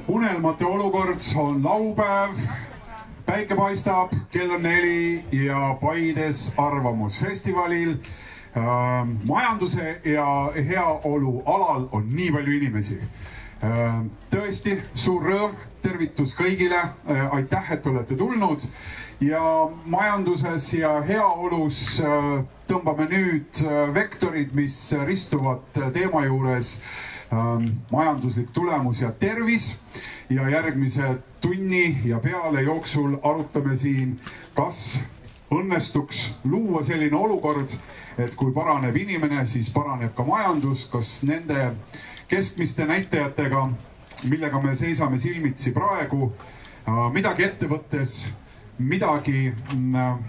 Unelmate olukord on laupäev, päike paistab, kell on 4 ja Paides Arvamusfestivalil majanduse ja heaolu alal on nii palju inimesi. Tõesti suur rõõm, tervitus kõigile, aitäh, et olete tulnud ja majanduses ja heaolus tõmbame nüüd vektorid, mis ristuvad teema juures majanduslik tulemus ja tervis ja järgmise tunni ja peale jooksul arutame siin, kas õnnestuks luua selline olukord, et kui paraneb inimene, siis paraneb ka majandus, kas nende keskmiste näitajatega, millega me seisame silmitsi praegu, midagi ette võttes, midagi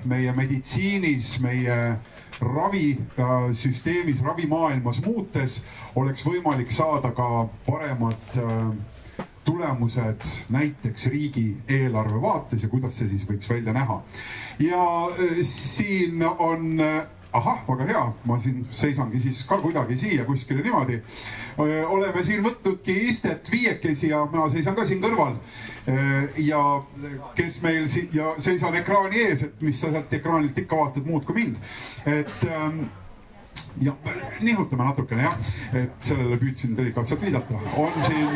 meie meditsiinis, meie ravisüsteemis, ravimaailmas muutes, oleks võimalik saada ka paremad tulemused näiteks riigi eelarve vaates ja kuidas see siis võiks välja näha. Ja siin on, väga hea, ma siin seisangi siis ka kuidagi siia kuskile niimoodi. Oleme siin võtnudki istet viiekesi ja ma seisan ka siin kõrval. Ja kes meil ja seisan ekraani ees, et mis sa sealt ekraanilt ikka vaatad muud kui mind. Et ja nihutame natukene, jah, et sellele püüdsin delikaatselt viidata. On siin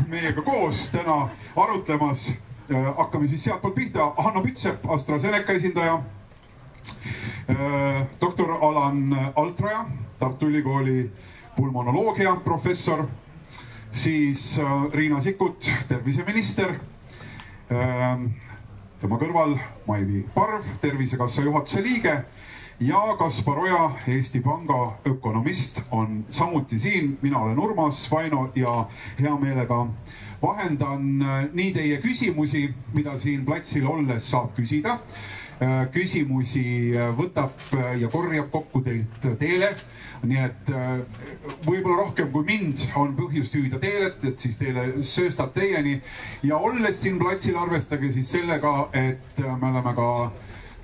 meiega koos täna arutlemas, hakkame siis sealtpoolt pihta, Hanno Pütsepp, AstraZeneca esindaja, doktor Alan Altraja, Tartu Ülikooli pulmonoloogia professor, siis Riina Sikkut, terviseminister, tema kõrval Maivi Parv, Tervisekassa juhatuse liige ja Kaspar Oja, Eesti Panga ökonomist on samuti siin. Mina olen Urmas Vaino ja hea meelega vahendan nii teie küsimusi, mida siin platsil olles saab küsida. Küsimusi võtab ja korjab kokku teilt Teele. Nii et võib-olla rohkem kui mind on põhjust hüüda Teelet, et siis Teele sööstab teieni. Ja olles siin platsil arvestage siis sellega, et me oleme ka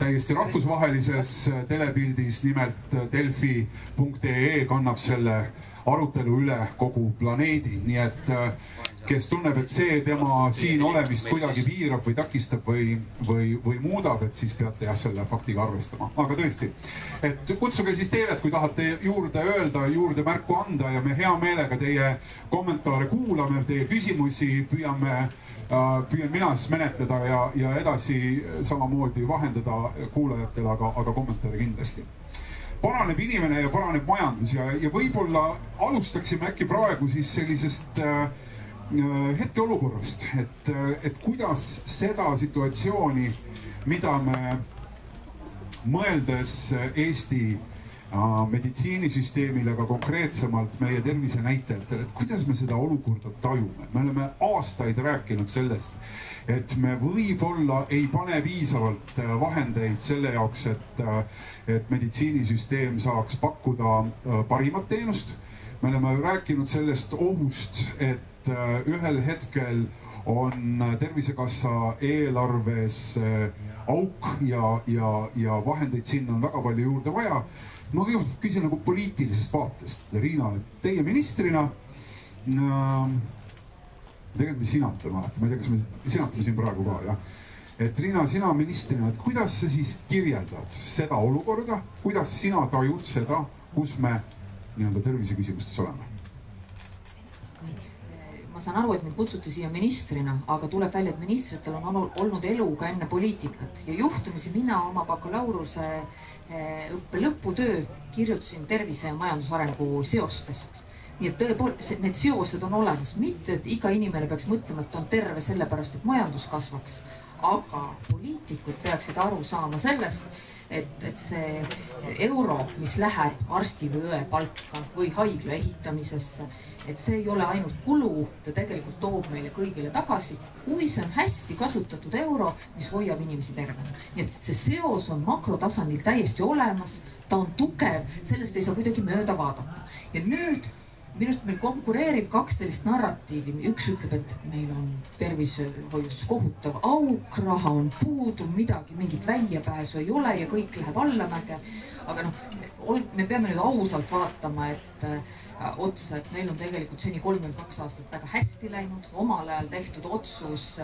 täiesti rahvusvahelises telepildis, nimelt Delfi.ee kannab selle arutelu üle kogu planeedi. Nii et kes tunneb, et see tema siin olemist kuidagi piirab või takistab või muudab, et siis peate jah selle faktiga arvestama. Aga tõesti, et kutsuge siis Teelet, kui tahate juurde öelda, juurde märku anda ja me hea meelega teie kommentaare kuulame, teie küsimusi püüan mina siis menetleda ja edasi samamoodi vahendada kuulajatele, aga kommentaare kindlasti. Paraneb inimene ja paraneb majandus ja võib-olla alustaksime äkki praegu siis sellisest hetkeolukorrast, et kuidas seda situatsiooni, mida me mõeldes Eesti meditsiinisüsteemile, aga konkreetsemalt meie tervisenäitajatele, et kuidas me seda olukorda tajume. Me oleme aastaid rääkinud sellest, et me võib-olla ei pane piisavalt vahendeid selle jaoks, et meditsiinisüsteem saaks pakkuda parimat teenust. Me oleme rääkinud sellest ohust, et ühel hetkel on Tervisekassa eelarves auk ja vahendeid sinna on väga palju juurde vaja. Ma küsin nagu poliitilisest vaatest. Riina, teie ministrina, tegelikult me sinatame alati, ma ei tea, kas me sinatame siin praegu ka, jah. Et Riina, sina ministrina, et kuidas sa siis kirjeldad seda olukorda, kuidas sina tajud seda, kus me terviseküsimustes oleme? Ma saan aru, et mind kutsuti siia ministrina, aga tuleb välja, et ministritel on olnud elu ka enne poliitikat ja juhtumisi mina oma bakalaureuse õppe lõputöö kirjutasin tervise ja majandusarengu seostest. Nii et tõepoolest, need seosed on olemas, mitte et iga inimene peaks mõtlema, et ta on terve sellepärast, et majandus kasvaks, aga poliitikud peaksid aru saama sellest, et see euro, mis läheb arsti või õe palka või haigla ehitamisesse, et see ei ole ainult kulu, ta tegelikult toob meile kõigile tagasi, kui see on hästi kasutatud euro, mis hoiab inimesi tervena. Nii et see seos on makrotasandil täiesti olemas, ta on tugev, sellest ei saa kuidagi mööda vaadata. Ja nüüd Minust meil konkureerib kaks sellist narratiivi. Üks ütleb, et meil on tervishoius kohutav auk, raha on puudu, midagi, mingit väljapääsu ei ole ja kõik läheb allamäge. Aga me peame nüüd ausalt vaatama, et otsa, et meil on tegelikult seni 32 aastat väga hästi läinud, omal ajal tehtud otsus,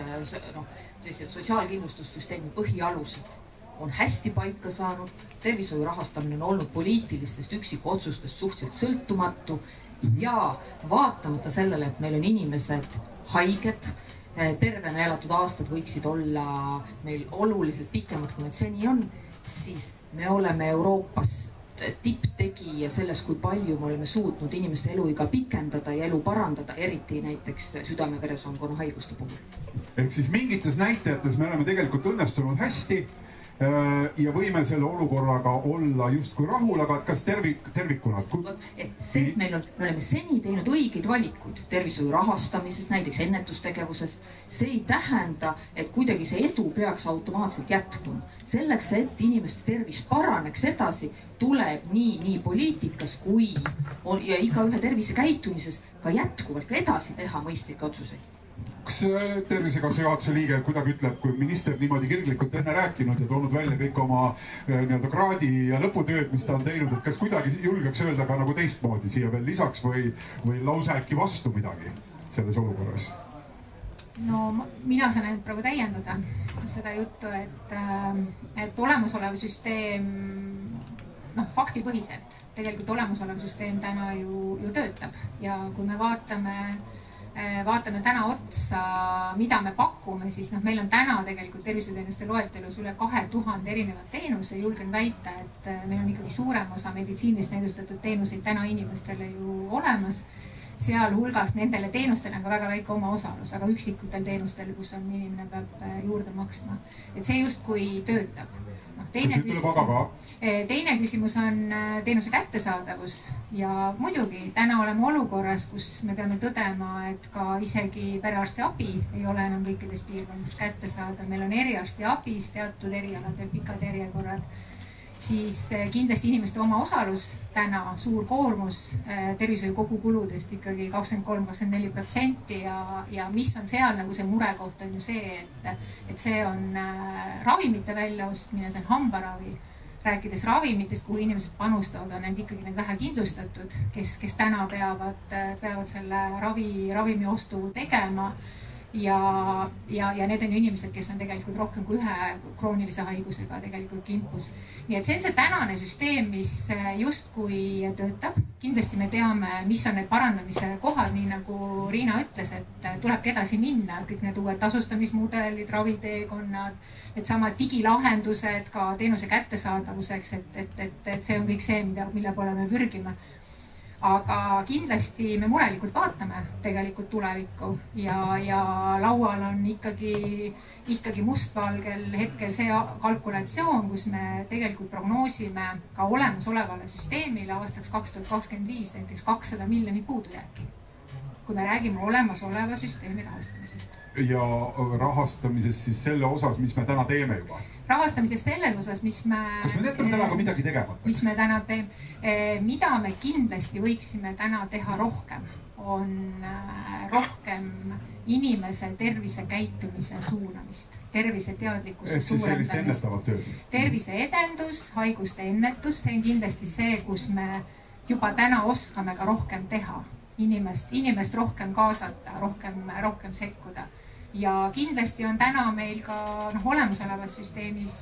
sotsiaalkindlustussüsteemi põhialused on hästi paika saanud, tervishoiu rahastamine on olnud poliitilistest üksikotsustest suhteliselt sõltumatu ja vaatamata sellele, et meil on inimesed haiged, tervena elatud aastad võiksid olla meil oluliselt pikemad, kui need seni on, siis me oleme Euroopas tipptegija selles, kui palju me oleme suutnud inimeste eluiga pikendada ja elu parandada, eriti näiteks südame-veresoonkonna haiguste puhul. Ehk siis mingites näitajates me oleme tegelikult õnnestunud hästi ja võime selle olukorraga olla justkui rahul, aga kas tervikuna? See, me oleme seni teinud õigeid valikuid tervishoiu rahastamises, näiteks ennetustegevuses. See ei tähenda, et kuidagi see edu peaks automaatselt jätkuma. Selleks, et inimeste tervis paraneks edasi, tuleb nii poliitikas kui ja iga ühe tervisekäitumises ka jätkuvalt ka edasi teha mõistlikke otsuseid. Kas Tervisekassa juhatuse liige kuidagi ütleb, kui minister niimoodi kirglikult enne rääkinud ja toonud välja kõik oma kraadi ja lõputööd, mis ta on teinud, et kas kuidagi julgeks öelda ka nagu teistmoodi siia veel lisaks või lausa äkki vastu midagi selles olukorras? No mina saan ainult praegu täiendada seda juttu, et olemasolev süsteem, faktipõhiselt, tegelikult olemasolev süsteem täna ju töötab ja kui me vaatame täna otsa, mida me pakume, siis meil on täna tegelikult tervishoiuteenuste loetelus üle 2000 erinevat teenuse. Julgen väita, et meil on ikkagi suurem osa meditsiinist näidustatud teenuseid täna inimestele ju olemas. Sealhulgas nendele teenustele on ka väga väike oma osalus, väga üksikutel teenustel, kus on inimene peab juurde maksma. Et see justkui töötab. Teine küsimus on teenuse kättesaadavus ja muidugi täna oleme olukorras, kus me peame tõdema, et ka isegi perearsti abi ei ole enam kõikides piirkondades kättesaada. Meil on eriarsti abis teatud erialadel pikad järjekorrad, siis kindlasti inimeste oma osalus täna suur koormus tervishoiu kogukuludest ikkagi 23-24% ja mis on seal nagu see murekoht on ju see, et see on ravimite väljaostmine, see on hambaravi. Rääkides ravimitest, kuhu inimesed panustavad, on need ikkagi need vähe kindlustatud, kes täna peavad selle ravimi ostu tegema. Ja need on ju inimesed, kes on tegelikult rohkem kui ühe kroonilise haigusega tegelikult kimpus. Nii et see on see tänane süsteem, mis justkui töötab. Kindlasti me teame, mis on need parandamise kohad, nii nagu Riina ütles, et tulebki edasi minna. Kõik need uued tasustamismudelid, raviteekonnad, need sama digilahendused ka teenuse kättesaadavuseks, et see on kõik see, mille poole me pürgime. Aga kindlasti me murelikult vaatame tegelikult tulevikku ja laual on ikkagi mustvalgel hetkel see kalkulatsioon, kus me tegelikult prognoosime ka olemasolevale süsteemile aastaks 2025 näiteks 200 miljonit puudujääki. Kui me räägime olemasoleva süsteemi rahastamisest. Ja rahastamisest siis selle osas, mis me täna teeme juba? Rahastamisest selles osas, mis me... Kas me jätame täna ka midagi tegemataks? Mis me täna teeme? Mida me kindlasti võiksime täna teha rohkem, on rohkem inimese tervisekäitumise suunamist, terviseteadlikkuse suurendamist. Terviseedendus, haiguste ennetus, see on kindlasti see, kus me juba täna oskame ka rohkem teha. Inimest rohkem kaasata, rohkem sekkuda. Ja kindlasti on täna meil ka olemasolevas süsteemis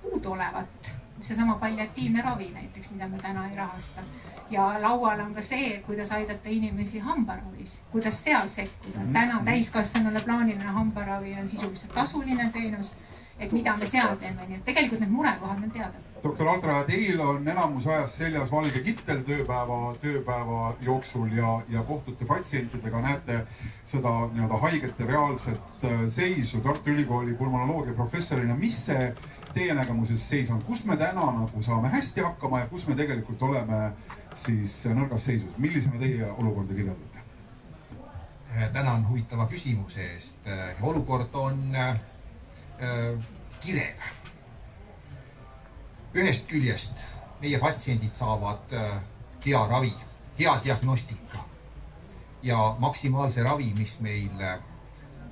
puudu olevat. Seesama palliatiivne ravi näiteks, mida me täna ei rahasta. Ja laual on ka see, kuidas aidata inimesi hambaravis, kuidas seal sekkuda. Täna täiskasvanule plaaniline hambaravi on sisuliselt tasuline teenus, et mida me seal teeme. Nii et tegelikult need murekohad on teada. Doktor Altra, teil on enamus ajast seljas valge kittel tööpäeva jooksul ja kohtute patsientidega näete seda haigete reaalset seisu Tartu Ülikooli pulmonoloogia professorina. Mis see teie nägemuses seis on? Kus me täna saame hästi hakkama ja kus me tegelikult oleme siis nõrgas seisus? Millisena teie olukorda kirjeldate? Tänan huvitava küsimuse eest. Olukord on kirev. Ühest küljest meie patsiendid saavad hea ravi, hea diagnostika ja maksimaalse ravi, mis meil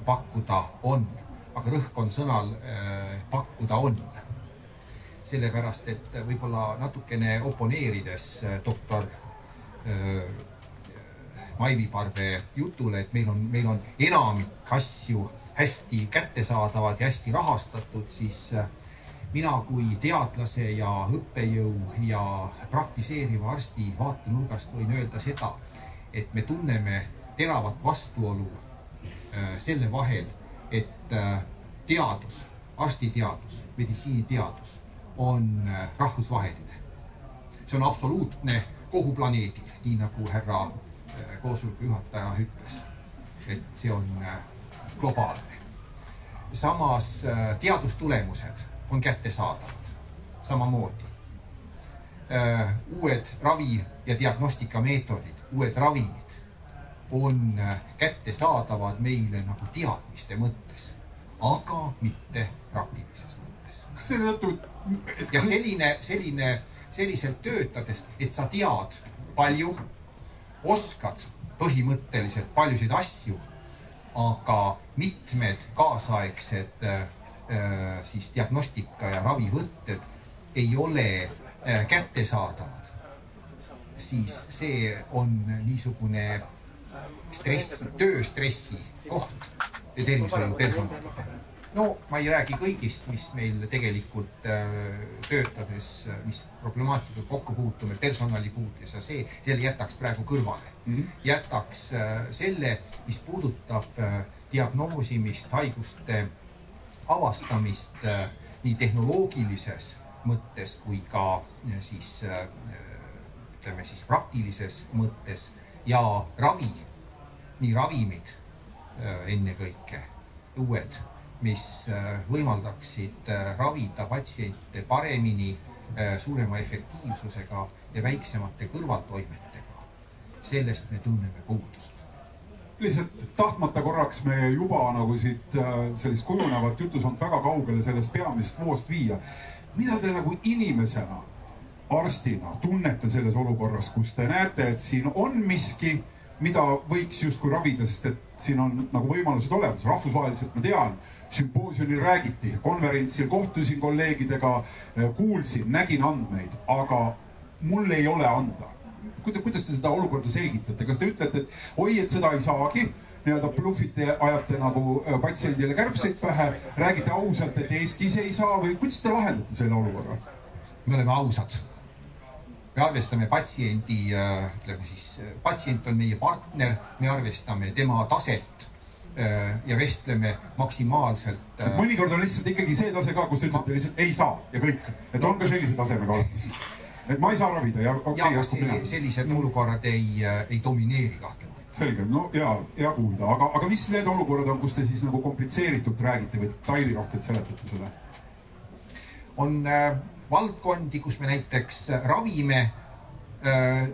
pakkuda on. Aga rõhk on sõnal pakkuda on. Sellepärast, et võib-olla natukene oponeerides doktor Maivi Parve jutule, et meil on enamik asju hästi kättesaadavad ja hästi rahastatud, siis mina kui teadlase ja õppejõu ja praktiseeriva arsti vaatenurgast võin öelda seda, et me tunneme teravat vastuolu selle vahel, et teadus, arstiteadus, meditsiiniteadus on rahvusvaheline. See on absoluutne kogu planeedil, nii nagu härra koosoleku juhataja ütles, et see on globaalne. Samas teadustulemused on kättesaadavad samamoodi. Uued ravi- ja diagnostikameetodid, uued ravimid on kättesaadavad meile nagu teadmiste mõttes, aga mitte praktilises mõttes. Kas selle tõttu... Ja selliselt töötades, et sa tead palju, oskad põhimõtteliselt paljusid asju, aga mitmed kaasaegsed siis diagnostika ja ravivõtted ei ole kättesaadavad, siis see on niisugune tööstressi koht ja tervishoiu personali. No ma ei räägi kõigist, mis meil tegelikult töötades, mis problemaatika kokku puutume, personali puutus ja selle jätaks praegu kõrvale. Jätaks selle, mis puudutab diagnoosimist, haiguste avastamist nii tehnoloogilises mõttes kui ka siis, ütleme siis praktilises mõttes ja ravi, nii ravimid ennekõike, uued, mis võimaldaksid ravida patsiente paremini, suurema efektiivsusega ja väiksemate kõrvaltoimetega. Sellest me tunneme puudust. Lihtsalt tahtmata korraks me juba nagu siit sellist kujunevat jutusond väga kaugele sellest peamisest voost viia. Mida te nagu inimesena, arstina tunnete selles olukorras, kus te näete, et siin on miski, mida võiks justkui ravida, sest et siin on nagu võimalused olemas. Rahvusvaheliselt ma tean, sümpoosiumil räägiti, konverentsil kohtusin kolleegidega, kuulsin, nägin andmeid, aga mul ei ole anda. Kuidas te seda olukorda selgitate? Kas te ütlete, et oi, et seda ei saagi, nii-öelda bluffite ajate nagu patsiendile kärbseid pähe, räägite ausalt, et Eestis ei saa või kuidas te lahendate selle olukorra? Me oleme ausad. Me arvestame patsiendi, ütleme siis, patsient on meie partner, me arvestame tema taset ja vestleme maksimaalselt. Mõnikord on lihtsalt ikkagi see tase ka, kus te ütlete lihtsalt ei saa ja kõik. Et on ka sellise tasemega olemas. Et ma ei saa ravida ja sellised olukorrad ei domineeri kahtlema. Selge, no hea kuulda. Aga mis need olukorrad on, kus te siis nagu komplitseeritult räägite või detailirohkelt seletate seda? On valdkondi, kus me näiteks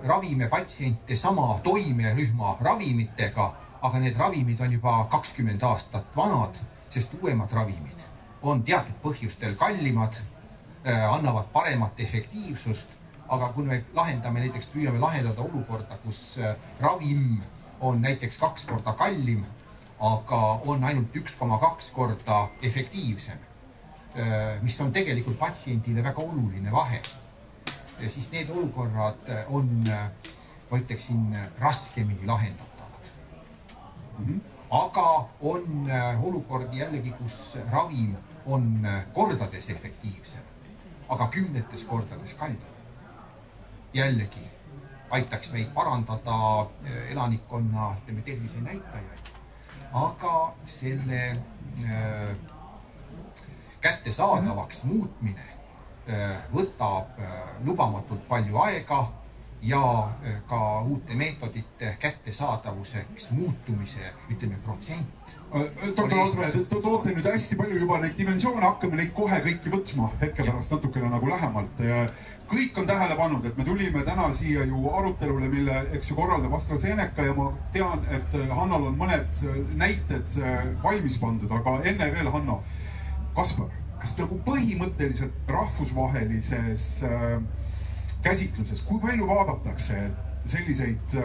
ravime patsiente sama toimerühma ravimitega, aga need ravimid on juba 20 aastat vanad, sest uuemad ravimid on teatud põhjustel kallimad, annavad paremat efektiivsust, aga kui me lahendame, näiteks püüame lahendada olukorda, kus ravim on näiteks 2 korda kallim, aga on ainult 1,2 korda efektiivsem, mis on tegelikult patsiendile väga oluline vahe. Ja siis need olukorrad on, ma ütleksin, raskemini lahendatavad. Aga on olukordi jällegi, kus ravim on kordades efektiivsem, aga 10 kordades kallim. Jällegi aitaks meid parandada elanikkonna tervise näitajaid, aga selle kättesaadavaks muutmine võtab lubamatult palju aega ja ka uute meetodite kättesaadavuseks muutumise, ütleme, protsent. Doktor Aldre, te toote nüüd hästi palju juba neid dimensioone, hakkame neid kohe kõiki võtsma hetke pärast natukene nagu lähemalt. Kõik on tähele pannud, et me tulime täna siia ju arutelule, mille korraldab AstraZeneca ja ma tean, et Hannol on mõned näited valmis pandud, aga enne veel Hanno, Kaspar, kas nagu põhimõtteliselt rahvusvahelises käsitluses, kui palju vaadatakse, selliseid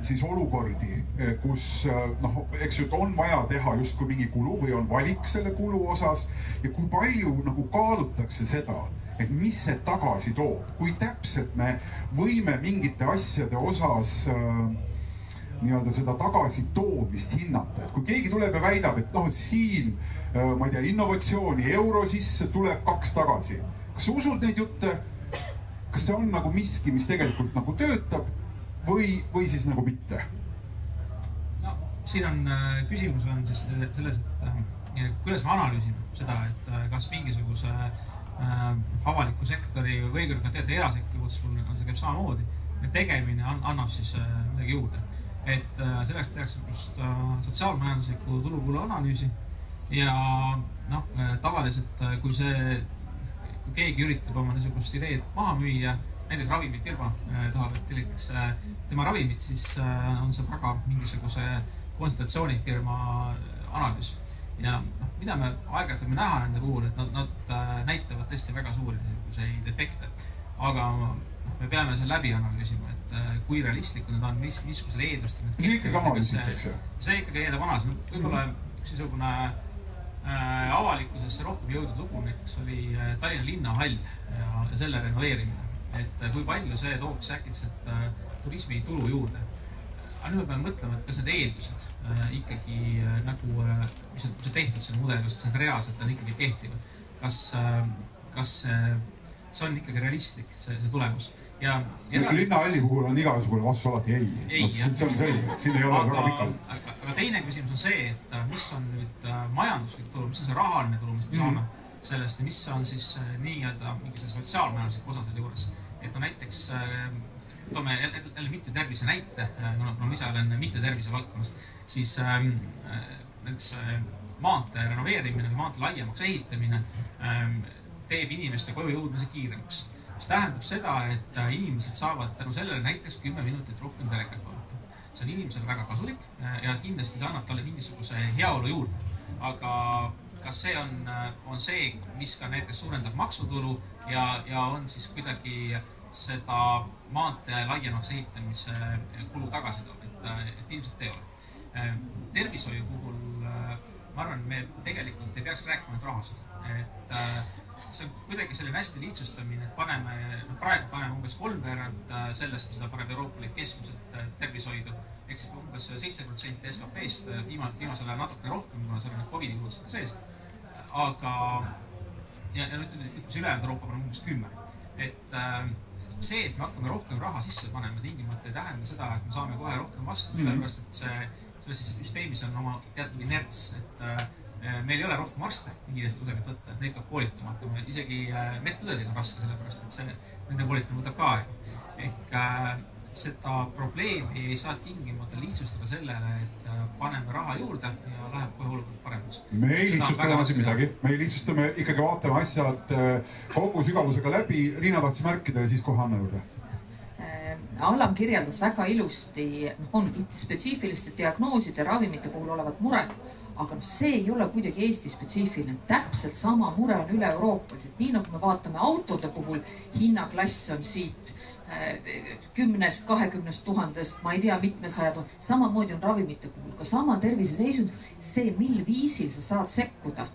siis olukordi, kus noh, eks ju, on vaja teha justkui mingi kulu või on valik selle kulu osas ja kui palju nagu kaalutakse seda, et mis see tagasi toob, kui täpselt me võime mingite asjade osas nii-öelda seda tagasitoomist hinnata. Et kui keegi tuleb ja väidab, et noh, siin, ma ei tea, innovatsiooni euro sisse tuleb 2 tagasi. Kas sa usud neid jutte? Kas see on nagu miski, mis tegelikult nagu töötab või siis nagu mitte? No, siin on küsimus on siis selles, et kuidas me analüüsime seda, et kas mingisuguse avaliku sektori või ka teada erasektori puhul on see käib samamoodi. Tegemine annab siis midagi juurde. Et selleks tehakse just sotsiaalmajandusliku tulukulu analüüsi ja noh, tavaliselt kui keegi üritab oma niisugust ideed maha müüa, näiteks ravimifirma tahab, et tellitakse tema ravimit, siis on see taga mingisuguse konsultatsioonifirma analüüs. Ja noh, mida me aeg-ajalt võime näha nende puhul, et nad näitavad tõesti väga suuri niisuguseid efekte, aga me peame selle läbi analüüsima, et kui realistlikud need on, missugused eeldused. See ikkagi analüüsitakse? See ikkagi eeldab analüüsi. Võib-olla üks niisugune avalikkusesse rohkem jõudnud lugu näiteks oli Tallinna linnahall ja selle renoveerimine. Et kui palju see tooks äkitselt turismi tulu juurde. Aga nüüd me peame mõtlema, et kas need eeldused ikkagi nagu, mis on tehtud selle mudeli, kas need reaalselt on ikkagi kehtivad. Kas see on ikkagi realistlik, see tulemus. Linnahalli puhul on igasugune vastus alati ei. See on selge, et siin ei ole väga pikalt. Aga teine küsimus on see, et mis on nüüd majanduslik tulu, mis on see rahaline tulu, mis me saame sellest ja mis on siis nii-öelda mingi see sotsiaalmajanduslik osa selle juures. Et no näiteks toome jälle mitte tervise näite, no ise olen mitte tervise valdkonnast, siis näiteks maantee renoveerimine või maantee laiemaks ehitamine teeb inimeste koju jõudmise kiiremaks. Mis tähendab seda, et inimesed saavad tänu sellele näiteks 10 minutit rohkem telekat vaadata. See on inimesele väga kasulik ja kindlasti see annab talle mingisuguse heaolu juurde. Aga kas see on see, mis ka näiteks suurendab maksutulu ja on siis kuidagi seda maantee laiemaks ehitamise kulu tagasi toob, et ilmselt ei ole. Tervishoiu puhul ma arvan, me tegelikult ei peaks rääkima rahast. Et see on kuidagi selline hästi lihtsustamine, et praegu paneme umbes 3% sellest, mida paneb Euroopa Liit keskmiselt tervishoidu, ehk siis umbes 7% SKP-st, viimasel ajal natukene rohkem, kuna seal on need COVID-i kulutused ka sees. Aga ja nüüd ülejäänud Euroopa paneb umbes 10%. Et see, et me hakkame rohkem raha sisse panema tingimata ei tähenda seda, et me saame kohe rohkem vastu, sellepärast, et selles süsteemis on oma teatud inerts, et meil ei ole rohkem arste kiiresti kusagilt võtta, et neid peab koolitama hakkama. Isegi medõdedega on raske, sellepärast, et nende koolitamine võtab ka aega. Ehk seda probleemi ei saa tingimata lihtsustada sellele, et paneme raha juurde ja läheb kohe olukord paremaks. Me ei lihtsustame siin midagi. Me ei lihtsustame, ikkagi vaatame asjad kogu sügavusega läbi. Riina tahtis märkida ja siis kohe Anne juurde. Allam kirjeldas väga ilusti, on spetsiifiliste diagnooside ravimite puhul olevat mured, aga see ei ole kuidagi Eesti spetsiifiline. Täpselt sama mure on üle Euroopaliselt. Nii nagu me vaatame autode puhul, hinnaklass on siit 10-20 000, ma ei tea, mitmesajad. Samamoodi on ravimite puhul, ka sama terviseseisund, see mil viisil sa saad sekkuda.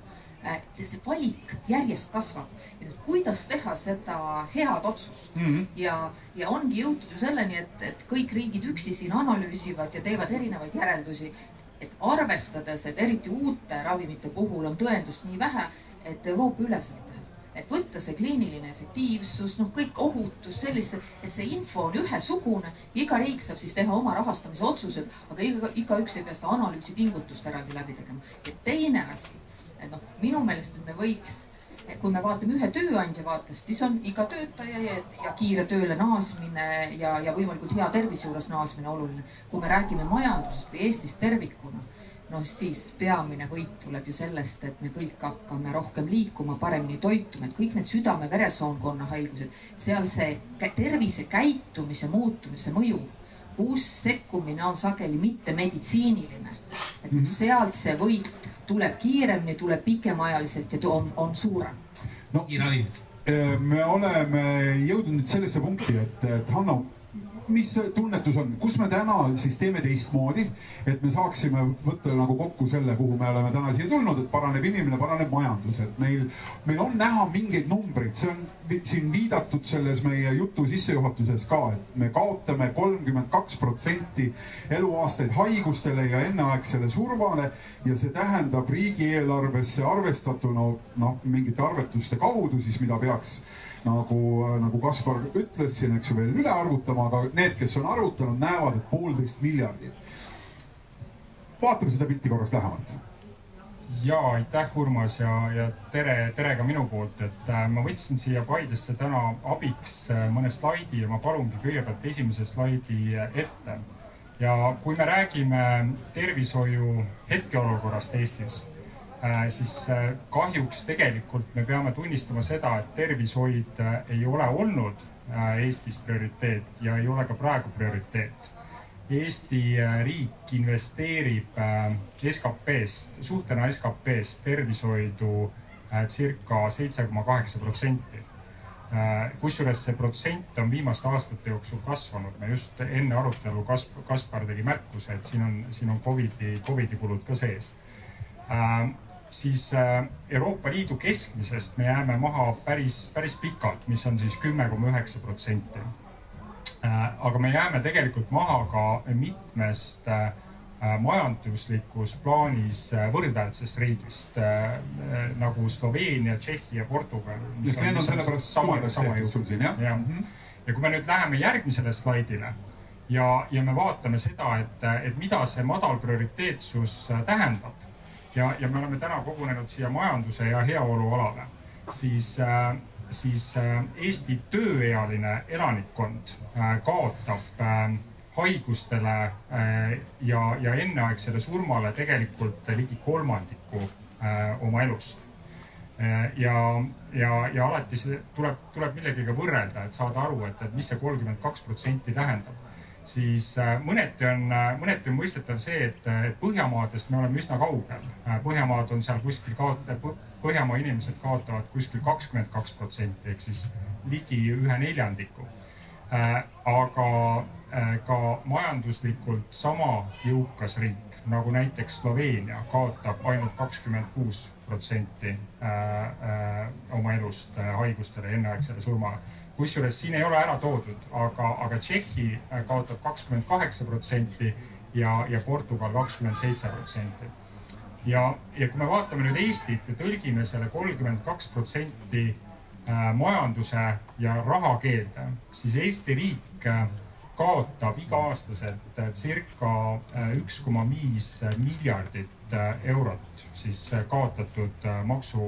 See valik järjest kasvab. Ja nüüd, kuidas teha seda head otsust? Ja ongi jõutud ju selleni, et kõik riigid üksi siin analüüsivad ja teevad erinevaid järeldusi. Et arvestades, et eriti uute ravimite puhul on tõendust nii vähe, et Euroopa üleselt teha. Et võtta see kliiniline efektiivsus, kõik ohutus, sellise, et see info on ühesugune. Iga riik saab siis teha oma rahastamise otsused, aga iga üks ei pea seda analüüsi pingutust eraldi läbi tegema. Ja teine asi, minu meelest me võiks, kui me vaatame ühe tööandja vaatest, siis on iga töötaja ja kiire tööle naasmine ja võimalikult hea tervise juures naasmine oluline. Kui me räägime majandusest või Eestist tervikuna, siis peamine võit tuleb ju sellest, et me kõik hakkame rohkem liikuma, paremini toituma, et kõik need südame-veresoonkonna haigused, seal see tervise käitumise muutumise mõju, kus sekkumine on sageli mitte meditsiiniline. Et sealt see võit tuleb kiiremini, tuleb pikemaajaliselt ja on suurem. Ravimid. Me oleme jõudnud nüüd sellesse punkti, et Hanno, mis tunnetus on, kus me täna siis teeme teistmoodi, et me saaksime võtta nagu kokku selle, kuhu me oleme täna siia tulnud, et paraneb inimene, paraneb majandus, et meil on näha mingeid numbreid, see on siin viidatud selles meie jutu sissejuhatuses ka, et me kaotame 32% eluaastaid haigustele ja enneaegsele surmale ja see tähendab riigieelarvesse arvestatuna mingite arvetuste kaudu siis, mida peaks nagu Kaspar ütles siin, eks ju, veel üle arvutama, aga need, kes on arvutanud, näevad, et 1,5 miljardit. Vaatame seda pilti korraks lähemalt. Ja, aitäh Urmas ja tere ka minu poolt, et ma võtsin siia Paidesse täna abiks mõne slaidi ja ma palungi kõigepealt esimese slaidi ette. Ja kui me räägime tervishoiu hetkeolukorrast Eestis, siis kahjuks tegelikult me peame tunnistama seda, et tervishoid ei ole olnud Eestis prioriteet ja ei ole ka praegu prioriteet. Eesti riik investeerib SKP-st, suhtena SKP-st tervishoidu circa 7,8%. Kusjuures see protsent on viimaste aastate jooksul kasvanud. Me just enne arutelu Kaspar tegi märkuse, et siin on COVID-i kulud ka sees. Siis Euroopa Liidu keskmisest me jääme maha päris pikalt, mis on siis 10,9%. Aga me jääme tegelikult maha ka mitmest majanduslikus plaanis võrdväärsest riigist, nagu Sloveenia, Tšehhi ja Portugal. Need on sellepärast tumedast tehtud sul siin, jah? Ja kui me nüüd läheme järgmisele slaidile ja me vaatame seda, et mida see madal prioriteetsus tähendab, ja me oleme täna kogunenud siia majanduse ja heaolu alale, siis Eesti tööealine elanikkond kaotab haigustele ja enneaegsele surmale tegelikult ligi 1/3 oma elust. Ja alati tuleb millegiga võrrelda, et saada aru, et mis see 32% tähendab. Siis mõneti on mõistetav see, et Põhjamaadest me oleme üsna kaugel. Põhjamaad on seal kuskil Põhjamaa inimesed kaotavad kuskil 22%, ehk siis ligi 1/4. Aga ka majanduslikult sama jõukas riik, nagu näiteks Sloveenia, kaotab ainult 26% oma elust haigustele ja enneaegsele surmale. Kusjuures siin ei ole ära toodud, aga Tšehhi kaotab 28% ja Portugal 27%. Ja kui me vaatame nüüd Eestit ja tõlgime selle 32% majanduse ja raha keelde, siis Eesti riik kaotab iga-aastaselt circa 1,5 miljardit eurot siis kaotatud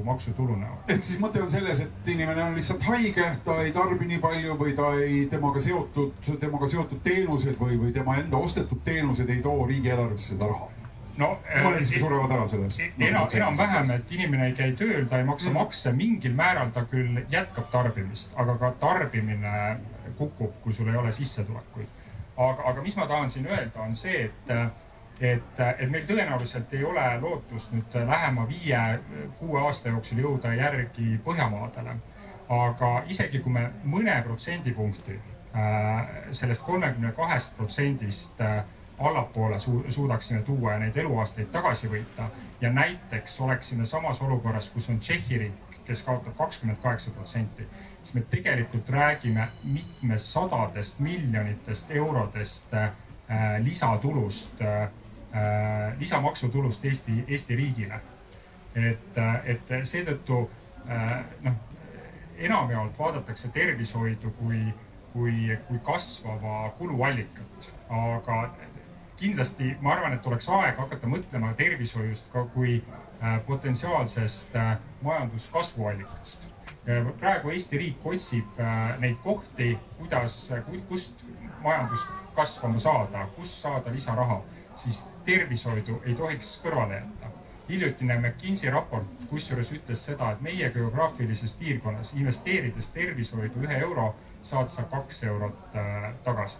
maksutulu näol. Ehk siis mõte on selles, et inimene on lihtsalt haige, ta ei tarbi nii palju või temaga seotud teenused või tema enda ostetud teenused ei too riigieelarvesse seda raha. Mõned surevad ära selles. Enam-vähem, et inimene ei käi tööl, ta ei maksa makse, mingil määral ta küll jätkab tarbimist, aga ka tarbimine kukub, kui sul ei ole sissetulekuid. Aga mis ma tahan siin öelda on see, et meil tõenäoliselt ei ole lootust nüüd lähema 5-6 aasta jooksul jõuda järgi Põhjamaadele. Aga isegi kui me mõne protsendipunkti sellest 32% allapoole suudaksime tuua ja neid eluaastaid tagasi võita ja näiteks oleksime samas olukorras, kus on Tšehhi riik, kes kaotab 28%, siis me tegelikult räägime mitmes sadadest miljonitest eurodest lisatulust, lisamaksutulust Eesti riigile. Et seetõttu enamjaolt vaadatakse tervishoidu kui kasvava kuluallikat, aga kindlasti ma arvan, et oleks aeg hakata mõtlema tervishoiust ka kui potentsiaalsest majanduskasvuallikast. Praegu Eesti riik otsib neid kohti, kust majandus kasvama saada, kust saada lisaraha, siis tervishoidu ei tohiks kõrvale jätta. Hiljutine McKinsey raport kusjuures ütles seda, et meie geograafilises piirkonnas investeerides tervishoidu 1 euro saad sa 2 eurot tagasi.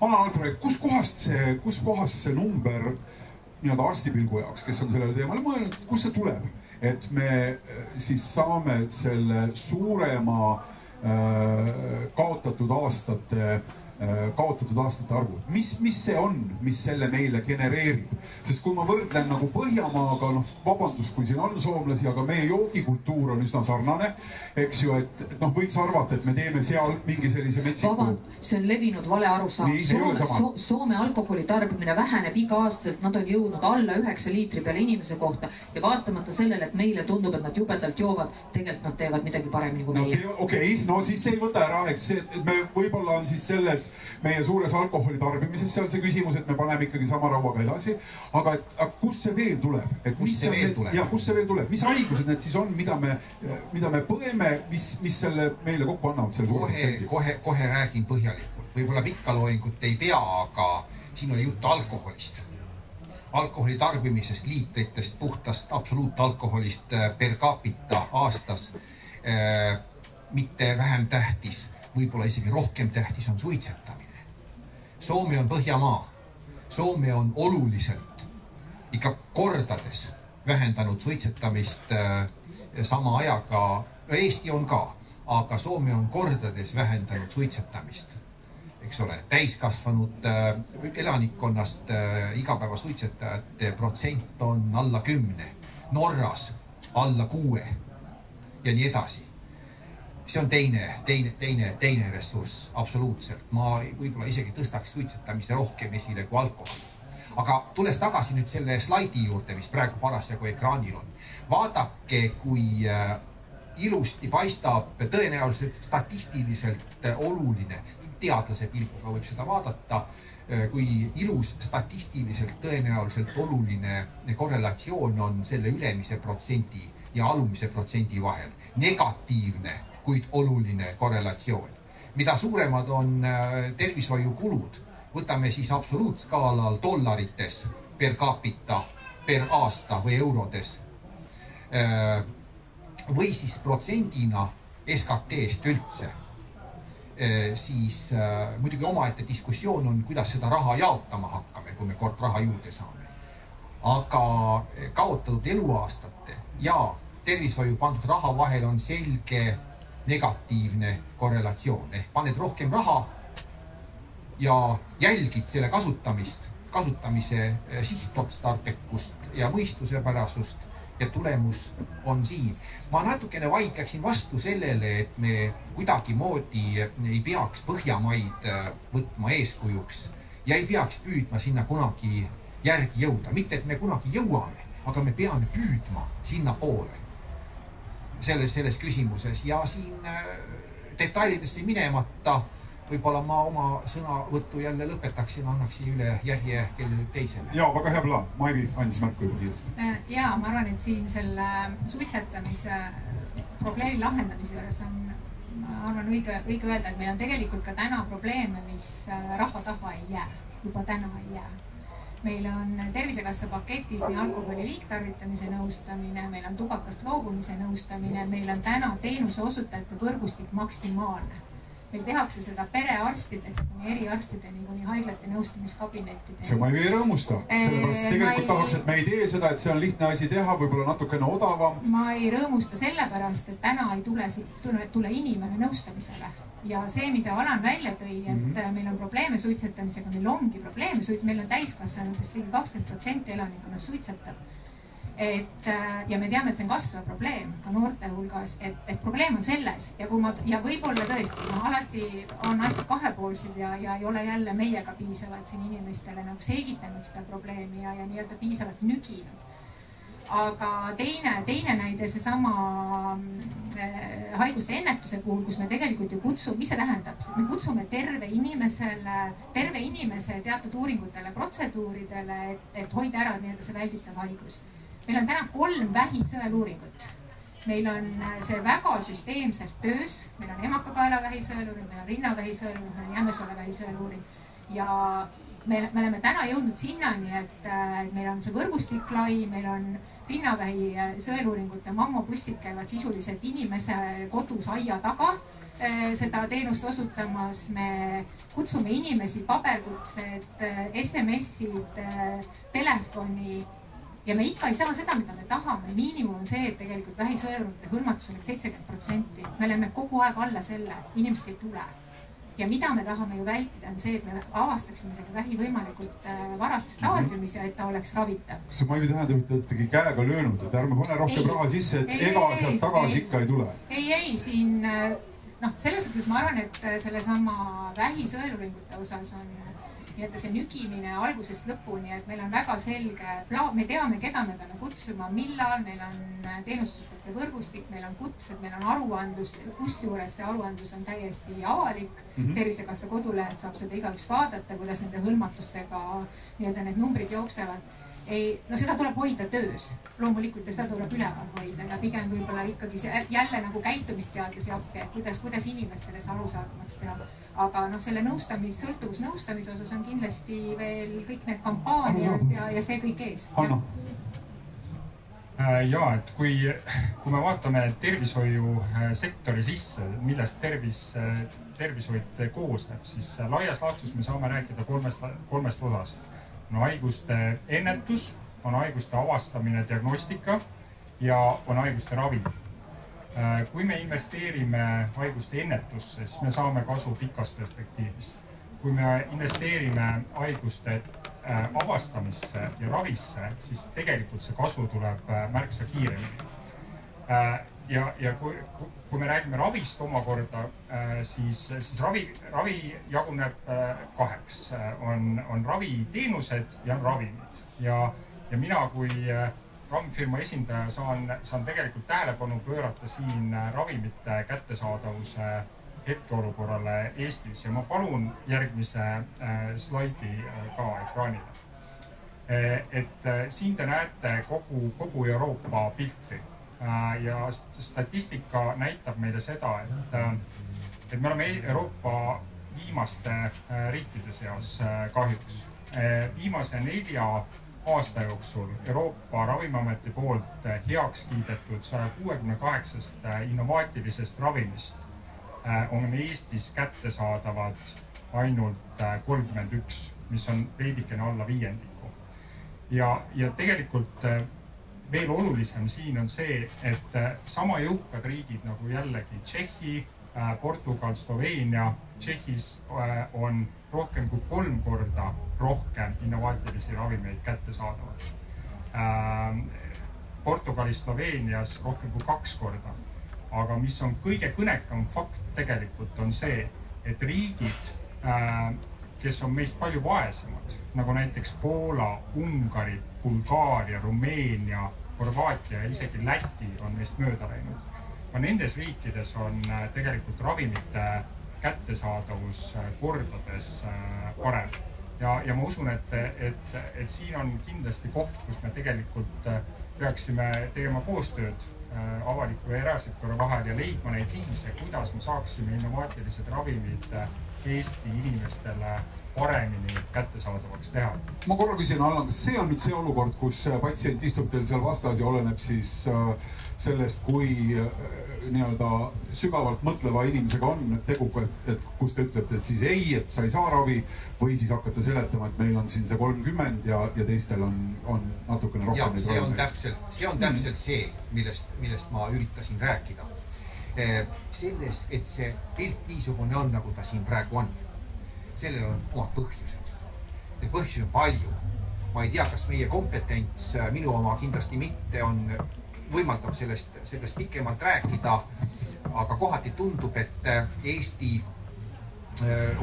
Anna Alfred, kus kohast see number nii-öelda arstipilgu jaoks, kes on sellele teemale mõelnud, kus see tuleb, et me siis saame selle suurema kaotatud aastate kaotatud aastate arvu. Mis see on, mis selle meile genereerib? Sest kui ma võrdlen nagu Põhjamaaga, vabandust, kui siin on soomlasi, aga meie joogikultuur on üsna sarnane, eks ju, et võiks arvata, et me teeme seal mingi sellise metsiku. See on levinud vale arusaam. Soome alkoholi tarbimine väheneb iga aastaselt, nad on jõudnud alla 9 liitri peale inimese kohta ja vaatamata sellele, et meile tundub, et nad jubedalt joovad, tegelikult nad teevad midagi paremini kui meie. Okei, siis see ei võta ära, eks see, et me võib-olla on siis selles meie suures alkoholi tarbimises seal see küsimus, et me paneme ikkagi sama rauaga edasi, aga kust see veel tuleb? Kust see veel tuleb? Mis haigused need siis on, mida me põeme, mis selle meile kokku annavad? Kohe räägin põhjalikult. Võib-olla pikka loengut ei pea, aga siin oli juttu alkoholist. Alkoholi tarbimisest, liitritest, puhtast absoluutalkoholist per capita aastas. Mitte vähem tähtis, võib-olla isegi rohkem tähtis on suitsetamine. Soome on Põhjamaa. Soome on oluliselt, ikka kordades vähendanud suitsetamist sama ajaga. Eesti on ka, aga Soome on kordades vähendanud suitsetamist. Eks ole, täiskasvanud elanikkonnast igapäeva suitsetajate protsent on alla 10, Norras alla 6 ja nii edasi. See on teine ressurss, absoluutselt. Ma võib-olla isegi tõstaks suitsetamist rohkem esile kui alkoholi. Aga tulles tagasi nüüd selle slaidi juurde, mis praegu parasjagu ekraanil on. Vaadake, kui ilusti paistab tõenäoliselt statistiliselt oluline, teadlase pilguga võib seda vaadata, kui ilus statistiliselt tõenäoliselt oluline korrelatsioon on selle ülemise protsendi ja alumise protsendi vahel. Negatiivne, kuid oluline korrelatsioon. Mida suuremad on tervishoiukulud, võtame siis absoluutskaalal dollarites per capita, per aasta või eurodes, või siis protsendina SKT-st üldse, siis muidugi omaette diskussioon on, kuidas seda raha jaotama hakkame, kui me kord raha juurde saame. Aga kaotatud eluaastate ja tervishoiu pandud raha vahel on selge negatiivne korrelatsioon. Ehk paned rohkem raha ja jälgid selle kasutamise sihtotstarbekust ja mõistusepärasust ja tulemus on siin. Ma natukene vaidleksin vastu sellele, et me kuidagi moodi ei peaks Põhjamaid võtma eeskujuks ja ei peaks püüdma sinna kunagi järgi jõuda. Mitte, et me kunagi jõuame, aga me peame püüdma sinna poole selles küsimuses ja siin detailidesse minemata võib-olla ma oma sõnavõttu jälle lõpetaksin, annaksin üle järje kellele teisele. Jaa, väga hea plaan. Maivi andis märku juba kiiresti. Jaa, ma arvan, et siin selle suitsetamise probleemi lahendamise juures on, ma arvan, õige öelda, et meil on tegelikult ka täna probleeme, mis rahva taha ei jää, juba täna ei jää. Meil on Tervisekassa paketis nii alkoholi liigtarvitamise nõustamine, meil on tubakast loobumise nõustamine, meil on täna teenuse osutajate võrgustik maksimaalne. Meil tehakse seda perearstidest kuni eriarstideni kuni haiglate nõustamiskabinettideni. See ma ju ei rõõmusta, sellepärast tegelikult tahaks, et me ei tee seda, et see on lihtne asi teha, võib-olla natukene odavam. Ma ei rõõmusta sellepärast, et täna ei tule inimene nõustamisele. Ja see, mida Alan välja tõi, et meil on probleeme suitsetamisega, meil ongi probleeme suitsetamisega, meil on täiskasvanutest ligi 20% elanikkonna suitsetab. Ja me teame, et see on kasvav probleem ka noorte hulgas, et probleem on selles ja võib-olla tõesti, alati on asjad kahepoolsed ja ei ole jälle meiega piisavalt siin inimestele nagu selgitanud seda probleemi ja nii-öelda piisavalt nüginud. Aga teine näide seesama haiguste ennetuse puhul, kus me tegelikult ju kutsume, mis see tähendab? Me kutsume terve inimese teatud uuringutele, protseduuridele, et hoida ära nii-öelda see välditav haigus. Meil on täna 3 vähisõeluuringut. Meil on see väga süsteemselt töös. Meil on emakakaela vähisõeluuring, meil on rinnavähisõeluuring, meil on jämesoole vähisõeluuring. Ja me oleme täna jõudnud sinnani, et meil on see võrgustik lai, meil on rinnavähi sõeluuringute mammopustid käivad sisuliselt inimese kodus aia taga seda teenust osutamas. Me kutsume inimesi, paberkutsed, SMS-id, telefoni ja me ikka ei saa seda, mida me tahame. Miinimum on see, et tegelikult vähisõeluringute hõlmatus oleks 70%. Me oleme kogu aeg alla selle, inimesed ei tule. Ja mida me tahame ju vältida on see, et me avastaksime selle vähi võimalikult varases staadiumis ja et ta oleks ravitav. Kas see Maivi tähendab, et te oletegi käega löönud, et ärme pane rohkem raha sisse, et ega sealt tagasi ikka ei tule? Ei, siin selles suhtes ma arvan, et sellesama vähi sõeluringute osas on nii-öelda see nügimine algusest lõpuni, et meil on väga selge plaan, me teame, keda me peame kutsuma, millal, meil on teenusosutajate võrgustik, meil on kutsed, meil on aruandlus, kusjuures see aruandlus on täiesti avalik. Tervisekassa kodulehel saab seda igaüks vaadata, kuidas nende hõlmatustega nii-öelda need numbrid jooksevad. Seda tuleb hoida töös. Loomulikult ja seda tuleb üleval hoida ja pigem võib-olla ikkagi jälle nagu käitumisteadlasi appi, et kuidas inimestele see arusaadavaks teha. Aga selle sõltuvusnõustamise osas on kindlasti veel kõik need kampaaniad ja see kõik ees. Hanno? Ja, et kui me vaatame tervishoiusektori sisse, millest tervishoid koosneb, siis laias laastus me saame rääkida kolmest osast. On haiguste ennetus, on haiguste avastamine, diagnostika ja on haiguste ravi. Kui me investeerime haiguste ennetusse, siis me saame kasu pikas perspektiivis. Kui me investeerime haiguste avastamisse ja ravisse, siis tegelikult see kasu tuleb märksa kiiremini. Ja kui me räägime ravist omakorda, siis ravi jaguneb kaheks. On raviteenused ja on ravimid. Ja mina kui ravimifirma esindaja saan tegelikult tähelepanu pöörata siin ravimite kättesaadavuse hetkeolukorrale Eestis ja ma palun järgmise slaidi ka ekraanile. Et siin te näete kogu Euroopa pilti. Ja statistika näitab meile seda, et me oleme Euroopa viimaste riikide seas kahjuks. Viimase 4 aasta jooksul Euroopa Ravimiameti poolt heaks kiidetud 168 innovaatilisest ravimist on Eestis kättesaadavad ainult 31, mis on veidikene alla viiendiku. Ja tegelikult veel olulisem siin on see, et sama jõukad riigid nagu jällegi Tšehhi, Portugal, Sloveenia, Tšehhis on rohkem kui 3 korda rohkem innovaatilisi ravimeid kättesaadavad. Portugalis, Sloveenias rohkem kui 2 korda. Aga mis on kõige kõnekam fakt tegelikult on see, et riigid, kes on meist palju vaesemad, nagu näiteks Poola, Ungari, Bulgaaria, Rumeenia, Horvaatia ja isegi Läti on meist mööda läinud. Aga nendes riikides on tegelikult ravimite kättesaadavus kordades parem. Ja ma usun, et siin on kindlasti koht, kus me tegelikult peaksime tegema koostööd avaliku ja erasektori vahel ja leidma neid viise, kuidas me saaksime innovaatilised ravimid Eesti inimestele paremini kättesaadavaks teha. Ma korra küsin, Allan, kas see on nüüd see olukord, kus patsient istub teil seal vastas ja oleneb siis sellest, kui nii-öelda sügavalt mõtleva inimesega on tegu, et kus te ütlete, et siis ei, et sa ei saa ravi või siis hakkate seletama, et meil on siin see 30 ja teistel on natukene rohkem. See on täpselt see, millest ma üritasin rääkida. Selles, et see pilt niisugune on, nagu ta siin praegu on. Sellel on omad põhjused. Need põhjusi on palju. Ma ei tea, kas meie kompetents, minu oma kindlasti mitte, võimaldab sellest pikemalt rääkida, aga kohati tundub, et Eesti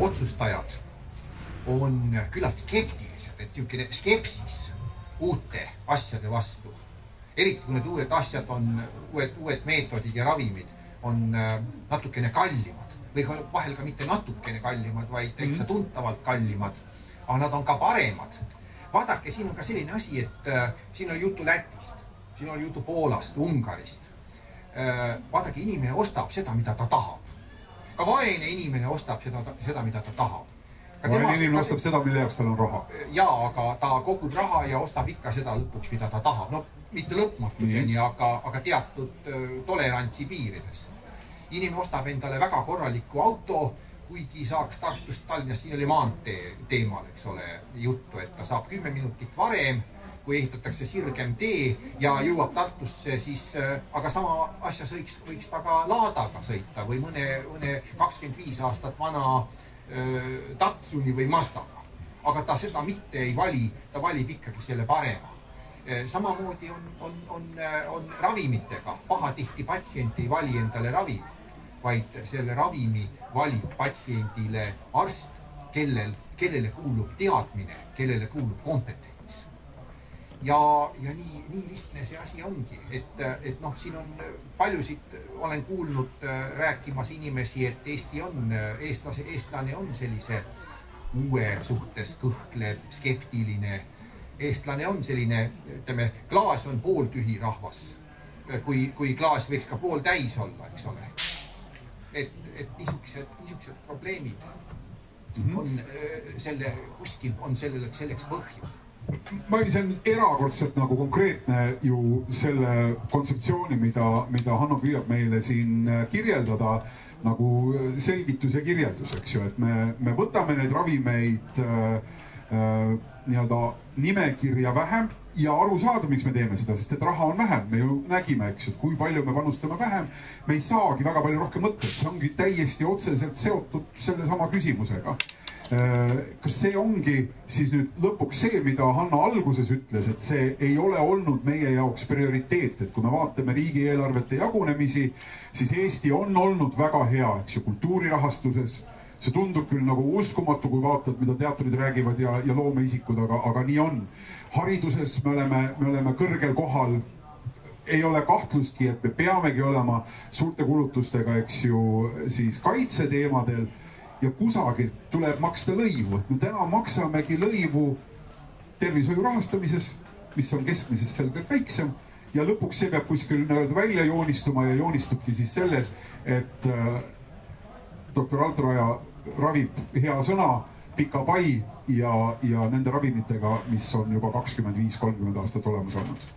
otsustajad on küllalt skeptilised, et niisugune skepsis uute asjade vastu. Eriti kui need uued asjad on, uued meetodid ja ravimid on natukene kallimad või vahel ka mitte natukene kallimad, vaid täitsa tuntavalt kallimad, aga nad on ka paremad. Vaadake, siin on ka selline asi, et siin on jutu Lätist, siin on jutu Poolast, Ungarist. Vaadake, inimene ostab seda, mida ta tahab. Ka vaene inimene ostab seda, mida ta tahab. Vaene inimene ostab seda, mille jaoks tal on raha. Jaa, aga ta kogub raha ja ostab ikka seda lõpuks, mida ta tahab. No, mitte lõpmatuseni, aga teatud tolerantsi piirides. Inimene ostab endale väga korraliku auto, kuigi saaks Tartust Tallinnast, siin oli maantee teemal, eks ole, juttu, et ta saab 10 minutit varem, kui ehitatakse sirgem tee ja jõuab Tartusse, siis aga sama asjas võiks ta ka Laadaga sõita või mõne 25 aastat vana Tatsuni või Mazdaga. Aga ta seda mitte ei vali, ta valib ikkagi selle parema. Samamoodi on ravimitega. Pahatihti patsient ei vali endale ravimit, vaid selle ravimi valib patsiendile arst, kellele kuulub teadmine, kellele kuulub kompetents. Ja nii lihtne see asi ongi, et noh, siin on paljusid, olen kuulnud rääkimas inimesi, et eestlane on sellise uue suhtes kõhklev, skeptiline. Eestlane on selline, ütleme, klaas on pooltühi rahvas, kui klaas võiks ka pool täis olla, eks ole. Et niisugused probleemid on kuskil on selleks põhjus. See on erakordselt nagu konkreetne ju selle kontseptsiooni, mida Hanno püüab meile siin kirjeldada, nagu selgitus ja kirjeldus, eks ju, et me võtame neid ravimeid nii-öelda nimekirja vähem ja aru saada, miks me teeme seda, sest et raha on vähem. Me ju nägime, eks ju, et kui palju me panustame vähem, me ei saagi väga palju rohkem mõtteid. See ongi täiesti otseselt seotud selle sama küsimusega. Kas see ongi siis nüüd lõpuks see, mida Hanna alguses ütles, et see ei ole olnud meie jaoks prioriteet, et kui me vaatame riigieelarvete jagunemisi, siis Eesti on olnud väga hea, eks ju, kultuurirahastuses. See tundub küll nagu uskumatu, kui vaatad, mida teatrid räägivad ja loomeisikud, aga nii on. Hariduses me oleme kõrgel kohal. Ei ole kahtlustki, et me peamegi olema suurte kulutustega, eks ju, siis kaitseteemadel. Ja kusagilt tuleb maksta lõivu. Me täna maksamegi lõivu tervishoiu rahastamises, mis on keskmisest selgelt väiksem. Ja lõpuks see peab kuskil välja joonistuma ja joonistubki siis selles, et doktor Altraja ravib hea sõna, pika pai ja nende ravimitega, mis on juba 25-30 aastat olemas olnud.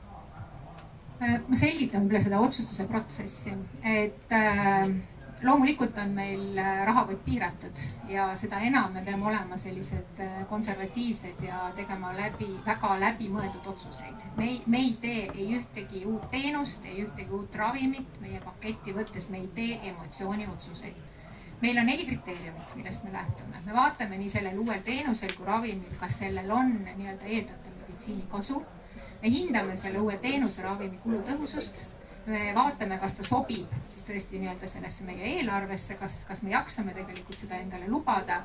Ma selgitan üle seda otsustuse protsessi, et loomulikult on meil rahakott piiratud ja seda enam me peame olema sellised konservatiivsed ja tegema väga läbimõeldud otsuseid. Me ei tee ei ühtegi uut teenust, ei ühtegi uut ravimit, meie paketti võttes me ei tee emotsiooni otsuseid. Meil on 4 kriteeriumit, millest me lähtume. Me vaatame nii sellel uuel teenusel kui ravimil, kas sellel on nii-öelda eeldatav meditsiinikasu. Me hindame selle uue teenuse ravimi kulutõhusust. Me vaatame, kas ta sobib siis tõesti nii-öelda sellesse meie eelarvesse, kas me jaksame tegelikult seda endale lubada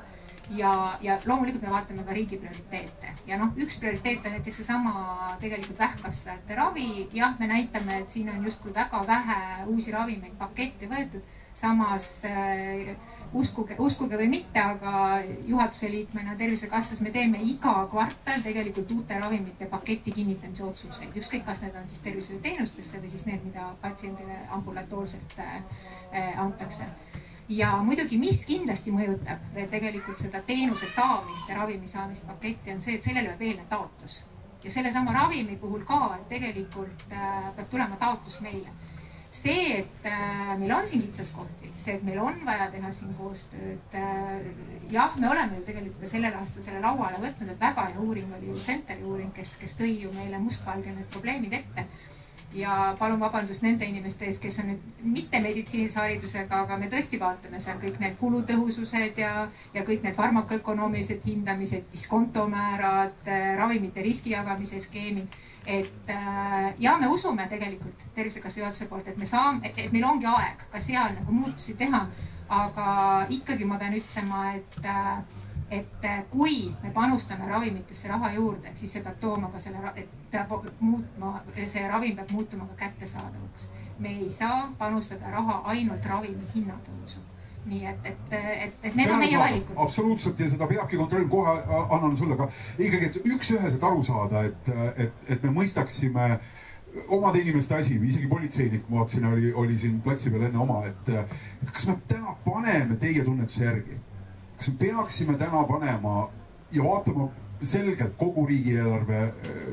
ja loomulikult me vaatame ka riigi prioriteete. Ja üks prioriteet on näiteks seesama tegelikult vähkkasvajate ravi. Jah, me näitame, et siin on justkui väga vähe uusi ravimeid paketti võetud. Samas uskuge või mitte, aga juhatuse liikmena Tervisekassas me teeme iga kvartal tegelikult uute ravimite paketi kinnitamise otsuseid. Ükskõik, kas need on siis tervishoiuteenustesse või siis need, mida patsiendile ambulatoorselt antakse. Ja muidugi, mis kindlasti mõjutab tegelikult seda teenuse saamist ja ravimi saamist paketti on see, et sellele peab eelne taotlus. Ja selle sama ravimi puhul ka, et tegelikult peab tulema taotlus meile. See, et meil on siin kitsaskohti, see, et meil on vaja teha siin koostööd. Jah, me oleme ju tegelikult sellel aastal selle lauale võtnud, et väga hea uuring oli ju Centeri uuring, kes tõi ju meile mustvalge need probleemid ette. Ja palun vabandust nende inimeste ees, kes on nüüd mitte meditsiinilise haridusega, aga me tõesti vaatame seal kõik need kulutõhusused ja kõik need farmakoökonoomilised hindamised, diskontomäärad, ravimite riskijagamise skeemid. Et ja me usume tegelikult Tervisekassa juhatuse poolt, et meil ongi aeg ka seal nagu muutusi teha, aga ikkagi ma pean ütlema, et kui me panustame ravimitesse raha juurde, siis see peab tooma ka see ravim peab muutuma ka kättesaadavaks. Me ei saa panustada raha ainult ravimi hinnatõusu. Nii et need on meie valikud. Absoluutselt ja seda peabki kontrollima, kohe annan sulle ka ikkagi, et üks-üheselt aru saada, et me mõistaksime omade inimeste asi, isegi politseinik, ma vaatasin, oli siin platsi peal enne oma, et kas me täna paneme teie tunnetuse järgi? Kas me peaksime täna panema ja vaatama selgelt kogu riigieelarve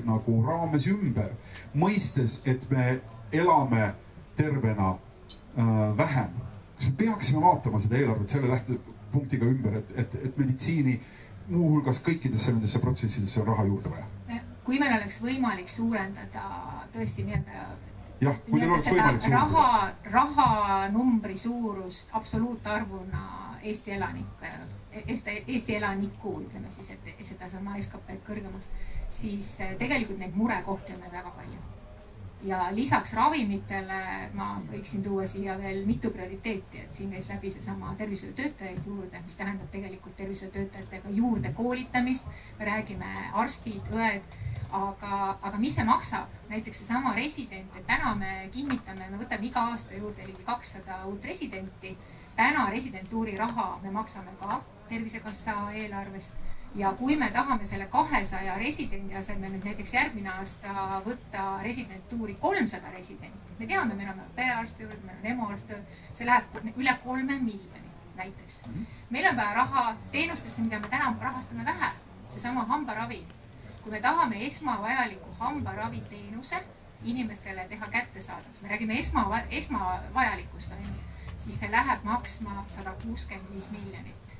nagu raames ümber, mõistes, et me elame tervena vähem? Kas me peaksime vaatama seda eelarvet selle punktiga ümber, et meditsiini muuhulgas kõikidesse nendesse protsessidesse on raha juurde vaja? Kui meil oleks võimalik suurendada tõesti raha numbri suurust absoluutarvuna Eesti elanikku, ütleme siis, et seda sama SKP kõrgemaks, siis tegelikult neid murekohti on meil väga palju. Ja lisaks ravimitele ma võiksin tuua siia veel mitu prioriteeti, et siin käis läbi seesama tervishoiutöötajaid juurde, mis tähendab tegelikult tervishoiutöötajatega juurde koolitamist. Me räägime arstid, õed, aga mis see maksab? Näiteks seesama resident, et täna me kinnitame, me võtame iga aasta juurde ligi 200 uut residenti. Täna residentuuri raha me maksame ka Tervisekassa eelarvest. Ja kui me tahame selle 200 residendi asemel nüüd näiteks järgmine aasta võtta residentuuri 300 residenti, me teame, meil on perearsti juurde, meil on EMO-arsti juurde, see läheb üle 3 miljoni näiteks. Meil on vaja raha teenustesse, mida me täna rahastame vähe, seesama hambaravi. Kui me tahame esmavajaliku hambaravi teenuse inimestele teha kättesaadavaks, me räägime esmavajalikust ainult, siis see läheb maksma 165 miljonit.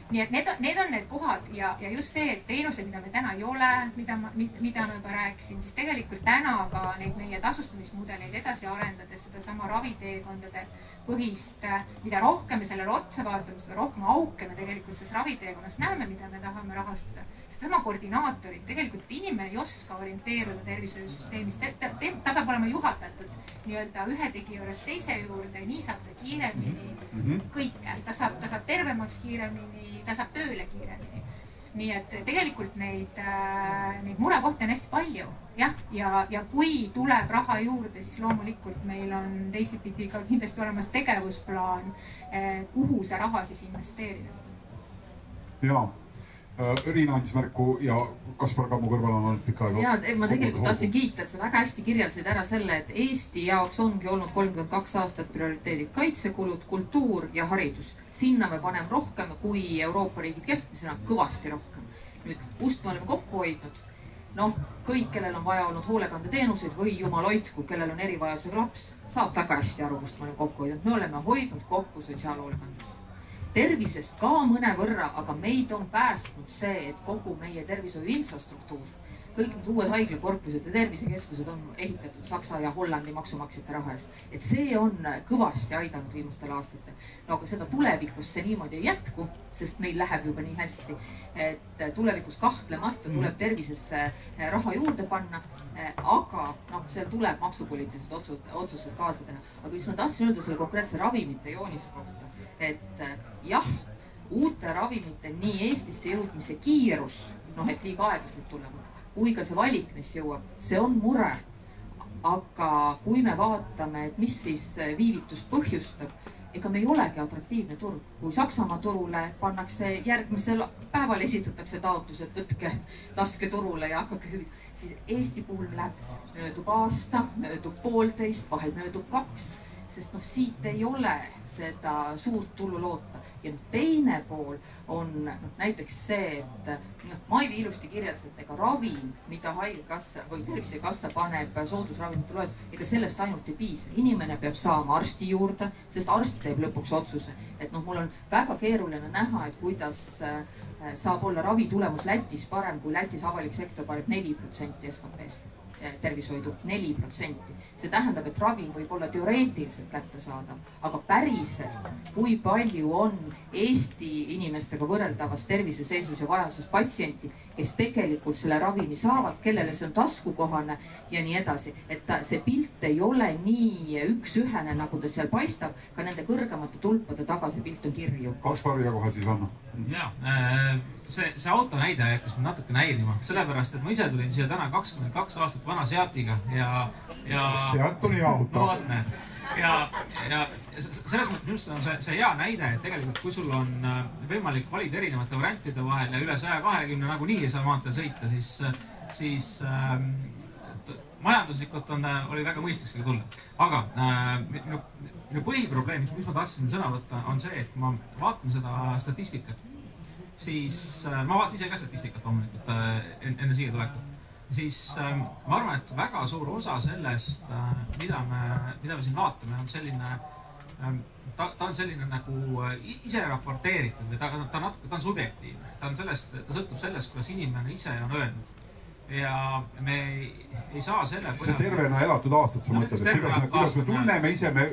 Nii et need on need kohad ja just see, et teenused, mida me täna ei ole, mida ma juba rääkisin, siis tegelikult täna ka neid meie tasustamismudeleid edasi arendades seda sama raviteekondade põhist, mida rohkem me sellele otsa vaatame, seda rohkem auke me tegelikult selles raviteekonnas näeme, mida me tahame rahastada. Sedasama koordinaatorid, tegelikult inimene ei oska orienteeruda tervishoiusüsteemis, ta peab olema juhatatud nii-öelda ühe tegi juures teise juurde, nii saab ta kiiremini kõike, ta saab tervemaks kiiremini, ta saab tööle kiiremini. Nii et tegelikult neid murekohti on hästi palju, jah, ja kui tuleb raha juurde, siis loomulikult meil on teisipidi ka kindlasti olemas tegevusplaan, kuhu see raha siis investeerida. Jaa. Riina andis märku ja Kaspar ka mu kõrval on olnud pikka aega. Ja ma tegelikult tahtsin kiita, et sa väga hästi kirjeldasid ära selle, et Eesti jaoks ongi olnud 32 aastat prioriteedid kaitsekulud, kultuur ja haridus. Sinna me paneme rohkem kui Euroopa riigid keskmisena, kõvasti rohkem. Nüüd, kust me oleme kokku hoidnud? Kõik, kellel on vaja olnud hoolekandeteenuseid või jumal hoidku, kellel on erivajadusega laps, saab väga hästi aru, kust me oleme kokku hoidnud. Me oleme hoidnud kokku sotsiaalhoolekandest. Tervisest ka mõne võrra, aga meid on päästnud see, et kogu meie tervishoiu infrastruktuur, kõik need uued haiglakorpused ja tervisekeskused on ehitatud Saksa ja Hollandi maksumaksjate raha eest. Et see on kõvasti aidanud viimastel aastatel. Aga seda tulevikus see niimoodi ei jätku, sest meil läheb juba nii hästi. Et tulevikus kahtlemata tuleb tervisesse raha juurde panna, aga seal tuleb maksupoliitilised otsused kaasa teha. Aga mis ma tahtsin öelda selle konkreetse ravimite joonise kohta, et jah, uute ravimite nii Eestisse jõudmise kiirus, et liiga aeglaselt tulevad, kui ka see valik, mis jõuab, see on mure. Aga kui me vaatame, et mis siis viivitust põhjustab, ega me ei olegi atraktiivne turg. Kui Saksamaa turule pannakse järgmisel päeval esitatakse taotlus, et võtke, laske turule ja hakake hüvit, siis Eesti puhul möödub aasta, möödub 1,5, vahel möödub 2, sest siit ei ole seda suurt tulu loota. Ja teine pool on näiteks see, et Maivi ilusti kirjas, et ega ravim, mida haigekassa või Tervisekassa paneb soodusravimite loed, ega sellest ainult ei piisa. Inimene peab saama arsti juurde, sest arst teeb lõpuks otsuse. Et mul on väga keeruline näha, et kuidas saab olla ravitulemus Lätis parem, kui Lätis avalik sektor paneb 4% SKP-st. Tervishoidu 4%. See tähendab, et ravim võib olla teoreetiliselt kättesaadav, aga päriselt, kui palju on Eesti inimestega võrreldavas terviseseisus ja vajaduses patsienti, kes tegelikult selle ravimi saavad, kellele see on taskukohane ja nii edasi. Et see pilt ei ole nii üksühene, nagu ta seal paistab, ka nende kõrgemate tulpade taga see pilt on kirju. Kaspar ja kohe siis Anna. Jaa, see auto näide hakkas mind natuke näirima, sellepärast, et ma ise tulin siia täna 22 aastat vana Seatiga ja Seat on hea auto. Ja selles mõttes just on see hea näide, et tegelikult kui sul on võimalik valida erinevate variantide vahel ja üle 120 nagunii ei saa maanteel sõita, siis majanduslikult oli väga mõistlik sellega tulla. Aga minu põhiprobleem, mis ma tahtsin sõna võtta, on see, et kui ma vaatan seda statistikat, siis ma vaatasin ise ka statistikat loomulikult enne siia tulekut. Siis ma arvan, et väga suur osa sellest, mida me siin vaatame, on selline ta on selline nagu ise raporteeritud või ta on subjektiivne. Ta sõltub sellest, kuidas inimene ise on öelnud. Ja me ei saa selle... See tervena elatud aastat sa mõtled, et kuidas me tunneme ise, me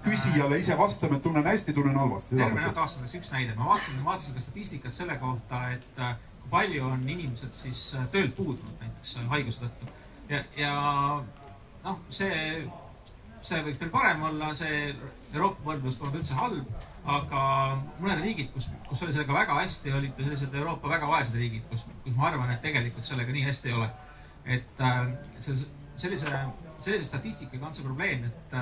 küsijale ise vastame, et tunnen hästi, tunnen halvasti. Tervena elatud aastat oleks üks näide. Ma vaatasin ka statistikat selle kohta, et kui palju on inimesed siis töölt puudunud näiteks haiguse tõttu. Ja see võiks meil parem olla, see Euroopa võrdlus pole üldse halb, aga mõned riigid, kus oli sellega väga hästi, olid sellised Euroopa väga vaesed riigid, kus ma arvan, et tegelikult sellega nii hästi ei ole. Et sellise statistikaga on see probleem, et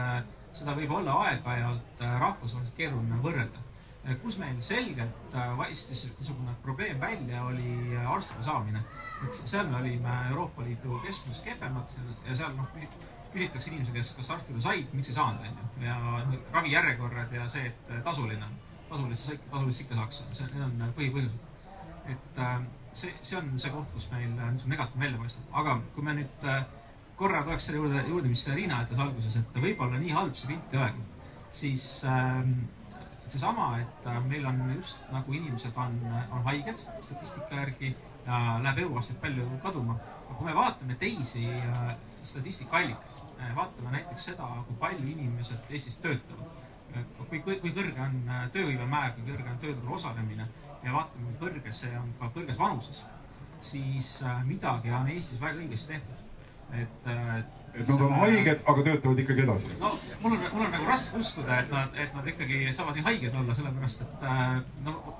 seda võib olla aeg-ajalt rahvusvaheliselt keeruline võrrelda. Kus meil selgelt vaistis niisugune probleem välja, oli arstide saamine. Et seal me olime Euroopa Liidu keskmises kehvemad ja seal küsitakse inimese, kas arstile said, miks ei saanud, ja ravijärjekorrad ja see, et tasuline on. Tasulist ikka saaks, need on põhipõhjused. Et see on see koht, kus meil negatiivne välja paistab. Aga kui me nüüd korra tuleks selle juurde, mis Riina ütles alguses, et võib-olla nii halb see pilt ei olegi, siis seesama, et meil on just nagu inimesed on haiged statistika järgi ja läheb eluaastate palju kaduma. Kui me vaatame teisi statistikaallikaid, vaatame näiteks seda, kui palju inimesed Eestis töötavad, kui kõrge on tööhõive määr, kui kõrge on tööturul osalemine ja vaatame, kui kõrge see on ka kõrges vanuses, siis midagi on Eestis väga õigesti tehtud. Et nad on haiged, aga töötavad ikkagi edasi. No, mul on nagu raske uskuda, et nad ikkagi saavad nii haiged olla, sellepärast, et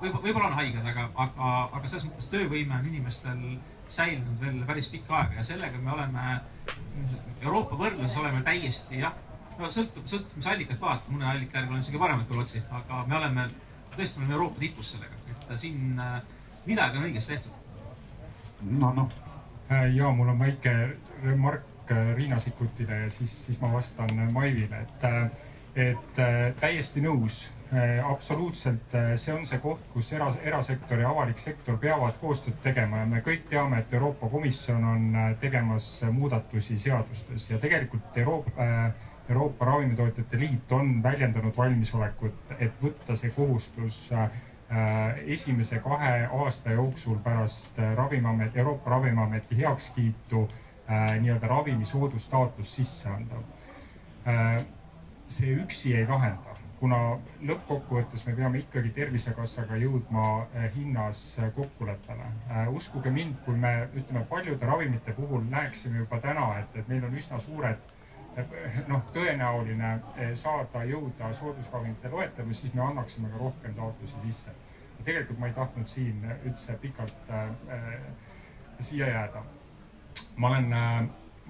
võib-olla on haiged, aga selles mõttes töövõime on inimestel säilinud veel päris pikka aega ja sellega me oleme Euroopa võrdluses oleme täiesti, sõltub, mis allikat vaata, mõne allika järgi oleme isegi paremad kui Rootsi, aga me oleme Euroopa tipus sellega, et siin midagi on õigesti tehtud. Ja mul on väike remark Riina Sikkutile ja siis ma vastan Maivile, et täiesti nõus. Absoluutselt, see on see koht, kus erasektor ja avalik sektor peavad koostööd tegema ja me kõik teame, et Euroopa Komisjon on tegemas muudatusi seadustes ja tegelikult Euroopa Ravimitootjate Liit on väljendanud valmisolekut, et võtta see kohustus esimese 2 aasta jooksul pärast Euroopa Ravimiameti heakskiitu nii-öelda ravimisoodustaatus sisse anda. See üksi ei lahenda, kuna lõppkokkuvõttes me peame ikkagi Tervisekassaga jõudma hinnas kokkuleppele. Uskuge mind, kui me ütleme paljude ravimite puhul näeksime juba täna, et meil on üsna suured tõenäoline saada jõuda soodusravimite loetelu, siis me annaksime ka rohkem taotlusi sisse. Tegelikult ma ei tahtnud siin üldse pikalt siia jääda. Ma olen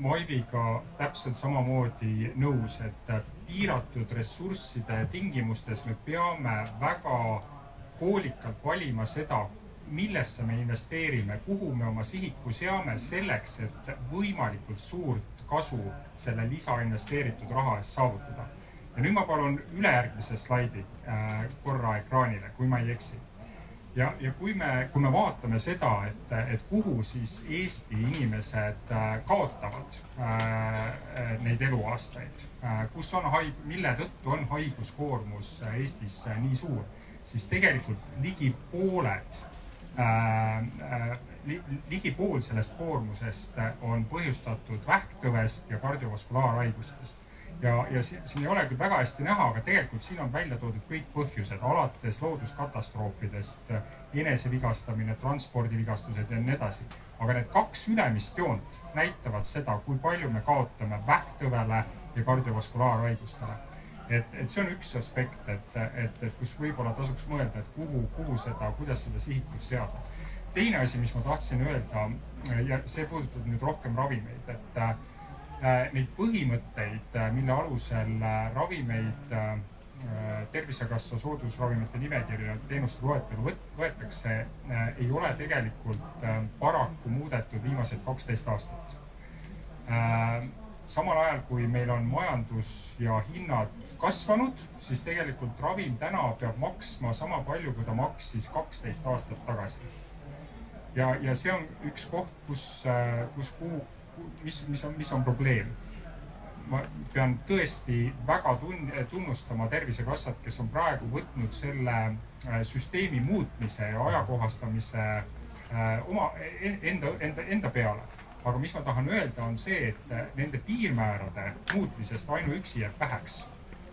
Maiviga täpselt samamoodi nõus, et piiratud ressursside tingimustes me peame väga hoolikalt valima seda, millesse me investeerime, kuhu me oma sihiku seame selleks, et võimalikult suurt kasu selle lisainvesteeritud raha eest saavutada. Ja nüüd ma palun ülejärgmise slaidi korra ekraanile, kui ma ei eksi. Ja kui me vaatame seda, et kuhu siis Eesti inimesed kaotavad neid eluaastaid, mille tõttu on haiguskoormus Eestis nii suur, siis tegelikult ligi pool sellest koormusest on põhjustatud vähktõvest ja kardiovaskulaarhaigustest. Ja siin ei ole küll väga hästi näha, aga tegelikult siin on välja toodud kõik põhjused, alates looduskatastroofidest, enesevigastamine, transpordivigastused ja nii edasi. Aga need 2 ülemist joont näitavad seda, kui palju me kaotame vähktõvele ja kardiovaskulaarhaigustele. Et see on üks aspekt, et kus võib-olla tasuks mõelda, et kuidas seda sihikut seada. Teine asi, mis ma tahtsin öelda, ja see puudutab nüüd rohkem ravimeid, et neid põhimõtteid, mille alusel ravimeid Tervisekassa soodusravimite nimekirja teenuste loetelu võetakse, ei ole tegelikult paraku muudetud viimased 12 aastat. Samal ajal, kui meil on majandus ja hinnad kasvanud, siis tegelikult ravim täna peab maksma sama palju, kui ta maksis 12 aastat tagasi. Ja see on üks koht, mis on probleem. ma pean tõesti väga tunnustama Tervisekassat, kes on praegu võtnud selle süsteemi muutmise ja ajakohastamise oma enda peale. Aga mis ma tahan öelda on see, et nende piirmäärade muutmisest ainuüksi jääb väheks.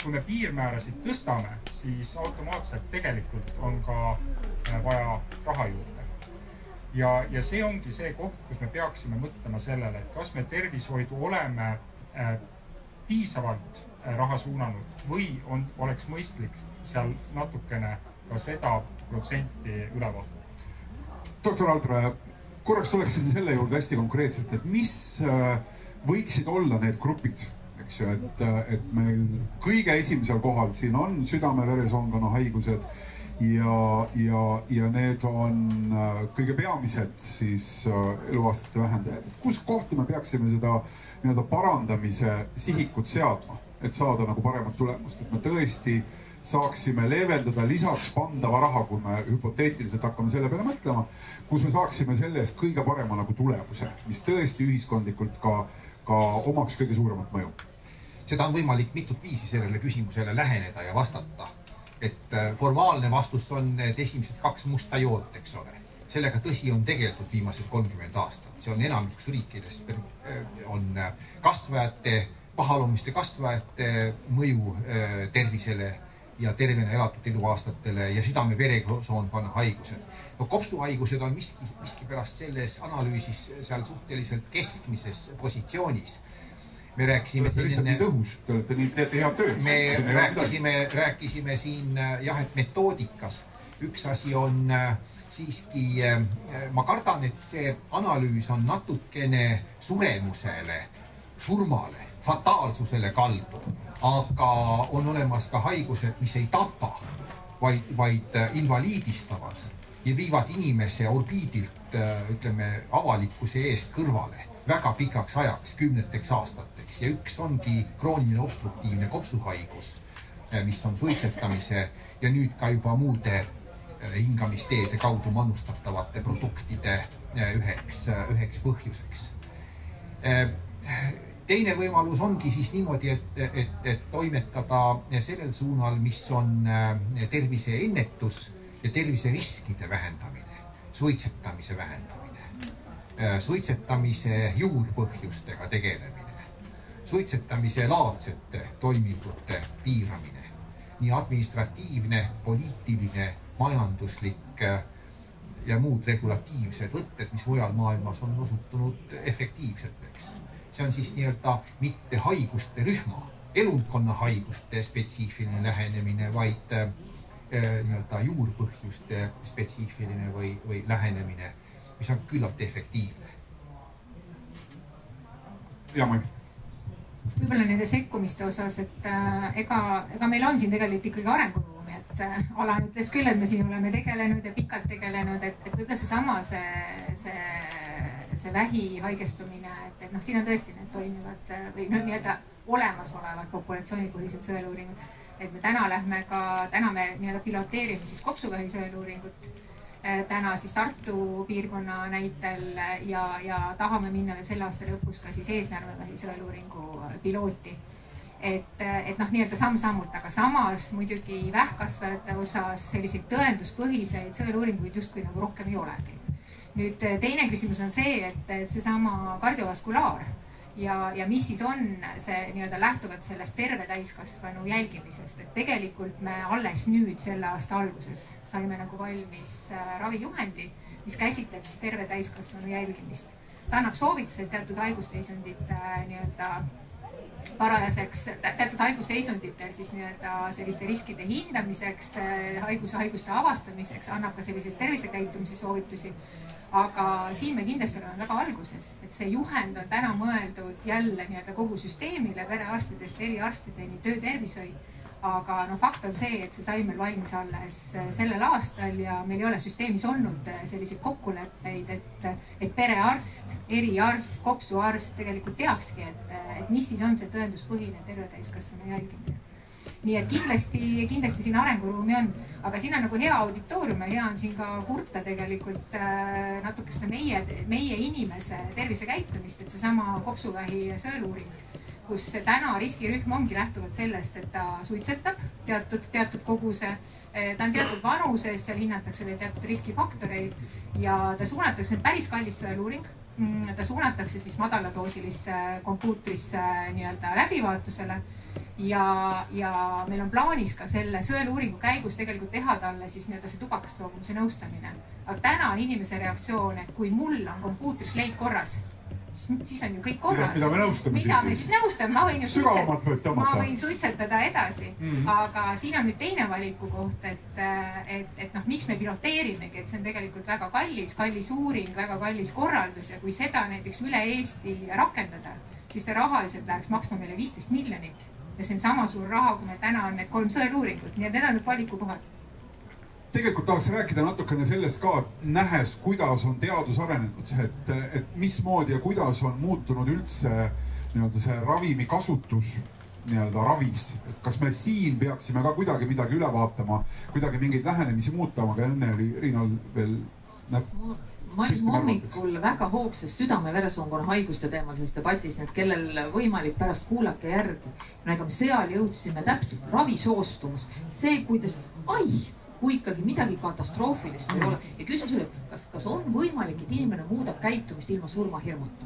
Kui me piirmäärasid tõstame, siis automaatselt tegelikult on ka vaja raha juurde. Ja see ongi see koht, kus me peaksime mõtlema sellele, et kas me tervishoidu oleme piisavalt raha suunanud või oleks mõistlik seal natukene ka seda protsenti üle vaadata. Doktor Altraja, korraks tuleksin selle juurde hästi konkreetselt, et mis võiksid olla need grupid, eks ju, et meil kõige esimesel kohal siin on südame-veresoonkonna haigused ja need on kõige peamised siis eluaastate vähendajad. Kus kohta me peaksime seda nii-öelda parandamise sihikut seadma, et saada nagu paremat tulemust, et me tõesti saaksime leevendada lisaks pandava raha, kui me hüpoteetiliselt hakkame selle peale mõtlema, kus me saaksime selle eest kõige parema nagu tulemuse, mis tõesti ühiskondlikult ka omaks kõige suuremat mõju. Seda on võimalik mitut viisi sellele küsimusele läheneda ja vastata. Et formaalne vastus on need esimesed 2 musta joont, eks ole. Sellega tõsi on tegelikult viimased 30 aastat. See on enamikus riikides on pahaloomuliste kasvajate mõju tervisele ja tervena elatud eluaastatele ja südame-veresoonkonna haigused. No kopsuhaigused on miski pärast selles analüüsis seal suhteliselt keskmises positsioonis. Me rääkisime lihtsalt nii tõhus, te olete nii teete head tööd. Me rääkisime siin jah, et metoodikas. Üks asi on siiski, ma kardan, et see analüüs on natukene surmale, fataalsusele kaldu, aga on olemas ka haigused, mis ei tapa, vaid invaliidistavad ja viivad inimese orbiidilt, ütleme, avalikkuse eest kõrvale väga pikaks ajaks, 10 aastateks. Ja üks ongi krooniline obstruktiivne kopsuhaigus, mis on suitsetamise ja nüüd ka juba muude hingamisteede kaudu manustatavate produktide üheks põhjuseks. Teine võimalus ongi siis niimoodi, et toimetada sellel suunal, mis on terviseennetus ja terviseriskide vähendamine, suitsetamise vähendamine, suitsetamise juurpõhjustega tegelemine, suitsetamise laadsete toimingute piiramine, nii administratiivne, poliitiline, majanduslik ja muud regulatiivsed võtted, mis mujal maailmas on osutunud efektiivseteks. See on siis nii-öelda mitte haiguste rühma, elundkonna haiguste spetsiifiline lähenemine, vaid nii-öelda juurpõhjuste spetsiifiline või lähenemine, mis on küllalt efektiivne. Ja ma võib-olla nende sekkumiste osas, et ega meil on siin tegelikult ikkagi arenguruumi, et Alan ütles küll, et me siin oleme tegelenud ja pikalt tegelenud, et võib-olla seesama see vähi haigestumine, et siin on tõesti need toimivad või nii-öelda olemasolevad populatsioonipõhised sõeluuringud, et me täna me nii-öelda piloteerime siis kopsuvähi sõeluuringut täna siis Tartu piirkonna näitel ja tahame minna veel selle aasta lõpus ka siis eesnärvevähi sõeluuringu pilooti. Et nii-öelda samm-sammult, aga samas muidugi vähkkasvajate osas selliseid tõenduspõhiseid sõeluuringuid justkui nagu rohkem ei olegi. Nüüd teine küsimus on see, et seesama kardiovaskulaar ja mis siis on see nii-öelda lähtuvalt sellest terve täiskasvanu jälgimisest, et tegelikult me alles nüüd selle aasta alguses saime nagu valmis ravijuhendi, mis käsitleb siis terve täiskasvanu jälgimist. Ta annab soovitused teatud haigusseisundit nii-öelda parajaseks, teatud haigusseisunditel siis nii-öelda selliste riskide hindamiseks, haiguste avastamiseks, annab ka selliseid tervisekäitumise soovitusi. Aga siin me kindlasti oleme väga alguses, et see juhend on täna mõeldud jälle nii-öelda kogu süsteemile, perearstidest, eriarstideni, töötervishoid. Aga fakt on see, et see sai meil valmis alles sellel aastal ja meil ei ole süsteemis olnud selliseid kokkuleppeid, et perearst, eriarst, kopsuarst tegelikult teakski, et mis siis on see tõenduspõhine terve täiskasvanu jälgimine. Nii et kindlasti siin arenguruumi on, aga siin on nagu hea auditoorium ja hea on siin ka kurta tegelikult natuke seda meie inimese tervisekäitumist, et seesama kopsuvähi sõeluuring, kus täna riskirühm ongi lähtuvalt sellest, et ta suitsetab teatud koguse, ta on teatud vanuses, seal hinnatakse veel teatud riskifaktoreid ja ta suunatakse päris kallis sõeluuring. Ta suunatakse siis madaladoosilisse kompuutrisse nii-öelda läbivaatusele ja meil on plaanis ka selle sõeluuringu käigus tegelikult teha talle siis nii-öelda see tubakast loobumise nõustamine. Aga täna on inimese reaktsioon, et kui mul on kompuutris leid korras, siis on ju kõik korras. Mida me nõustame mida me siis nõustame? Ma võin ju ma võin suitsetada edasi. Aga siin on nüüd teine valiku koht, et miks me piloteerimegi, et see on tegelikult väga kallis uuring, väga kallis korraldus ja kui seda näiteks üle Eesti rakendada, siis ta rahaliselt läheks maksma meile 15 miljonit ja see on sama suur raha, kui meil täna on need 3 sõeluuringut, nii et need on need valikukohad. Tegelikult tahaks rääkida natukene sellest ka, nähes, kuidas on teadus arenenud, et mismoodi ja kuidas on muutunud üldse nii-öelda see ravimi kasutus nii-öelda ravis. Et kas me siin peaksime ka kuidagi midagi üle vaatama, kuidagi mingeid lähenemisi muutama, aga enne oli Riinal veel ma olin hommikul väga hoogses südame-veresoonkonna haiguste teemalises debatis, nii et kellel võimalik pärast kuulake järgi. No ega me seal jõudsime täpselt ravisoostumus. See, kuidas, kui ikkagi midagi katastroofilist ei ole. Ja küsimus oli, kas on võimalik, et inimene muudab käitumist ilma surmahirmuta?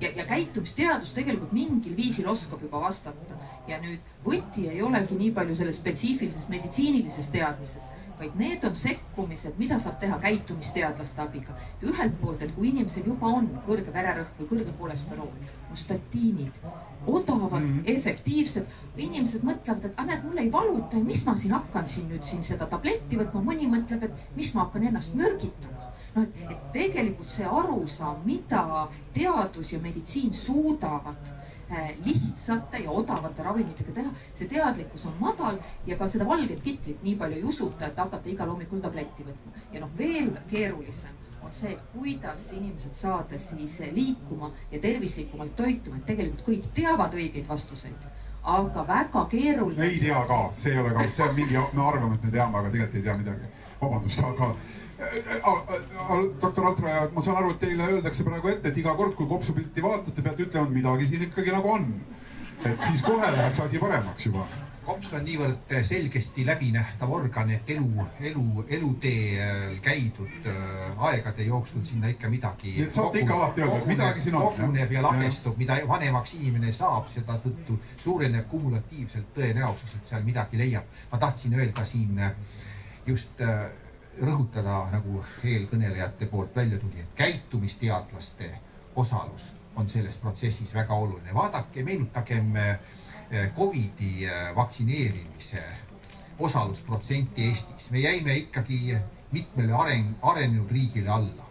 Ja käitumisteadus tegelikult mingil viisil oskab juba vastata. Ja nüüd võti ei olegi nii palju selles spetsiifilises meditsiinilises teadmises, vaid need on sekkumised, mida saab teha käitumisteadlaste abiga. Ja ühelt poolt, et kui inimesel juba on kõrge vererõhk või kõrge kolesterool, statiinid, odavad, efektiivsed, inimesed mõtlevad, et näed, mulle ei valuta ja mis ma siin hakkan nüüd seda tabletti võtma, mõni mõtleb, et mis ma hakkan ennast mürgitama. Et tegelikult see arusaam, mida teadus ja meditsiin suudavad lihtsate ja odavate ravimitega teha, see teadlikkus on madal ja ka seda valget kitlit nii palju ei usuta, et hakata igal hommikul tabletti võtma. Ja veel keerulisem on see, et kuidas inimesed saada siis liikuma ja tervislikumalt toituma, et tegelikult kõik teavad õigeid vastuseid, aga väga keeruline. Ei tea ka, see ei ole ka, see on mingi, me arvame, et me teame, aga tegelikult ei tea midagi. Vabandust, aga doktor Altraja, ma saan aru, et teile öeldakse praegu ette, et iga kord, kui kopsupilti vaatate, peate ütlema, et midagi siin ikkagi nagu on. Et siis kohe läheks asi paremaks juba. Kops on niivõrd selgesti läbinähtav organ, et elutee käidud aegade jooksul sinna ikka midagi et saate ikka alati öelda, et midagi siin on. Koguneb ja lahestub, mida vanemaks inimene saab, seda tõttu suureneb kumulatiivselt tõenäosus, et seal midagi leiab. Ma tahtsin öelda siin just rõhutada, nagu eelkõnelejate poolt välja tuli, et käitumisteadlaste osalus on selles protsessis väga oluline. Vaadake, meenutagem COVID-i vaktsineerimise osalusprotsenti Eestis. Me jäime ikkagi mitmele arenenud riigile alla.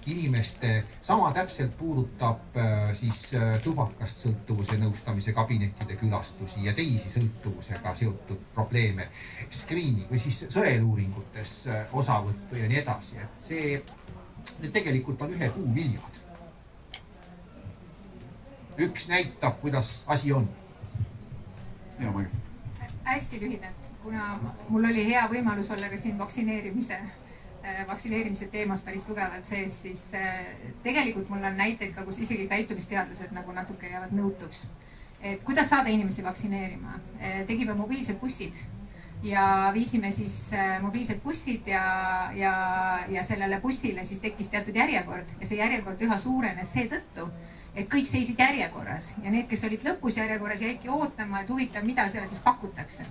Inimeste sama täpselt puudutab siis tubakast sõltuvuse nõustamise kabinettide külastusi ja teisi sõltuvusega seotud probleeme, screening või siis sõeluuringutes osavõttu ja nii edasi. Et see tegelikult on ühe puu viljad. Üks näitab, kuidas asi on. Ja, Mai. Hästi lühidalt, kuna mul oli hea võimalus olla ka siin vaktsineerimise teemas päris tugevalt sees, siis tegelikult mul on näiteid ka, kus isegi käitumisteadlased nagu natuke jäävad nõutuks. Et kuidas saada inimesi vaktsineerima? Tegime mobiilsed bussid ja viisime siis mobiilsed bussid ja sellele bussile siis tekkis teatud järjekord ja see järjekord üha suurenes seetõttu, et kõik seisid järjekorras ja need, kes olid lõpus järjekorras, jäidki ootama, et huvitav, mida seal siis pakutakse.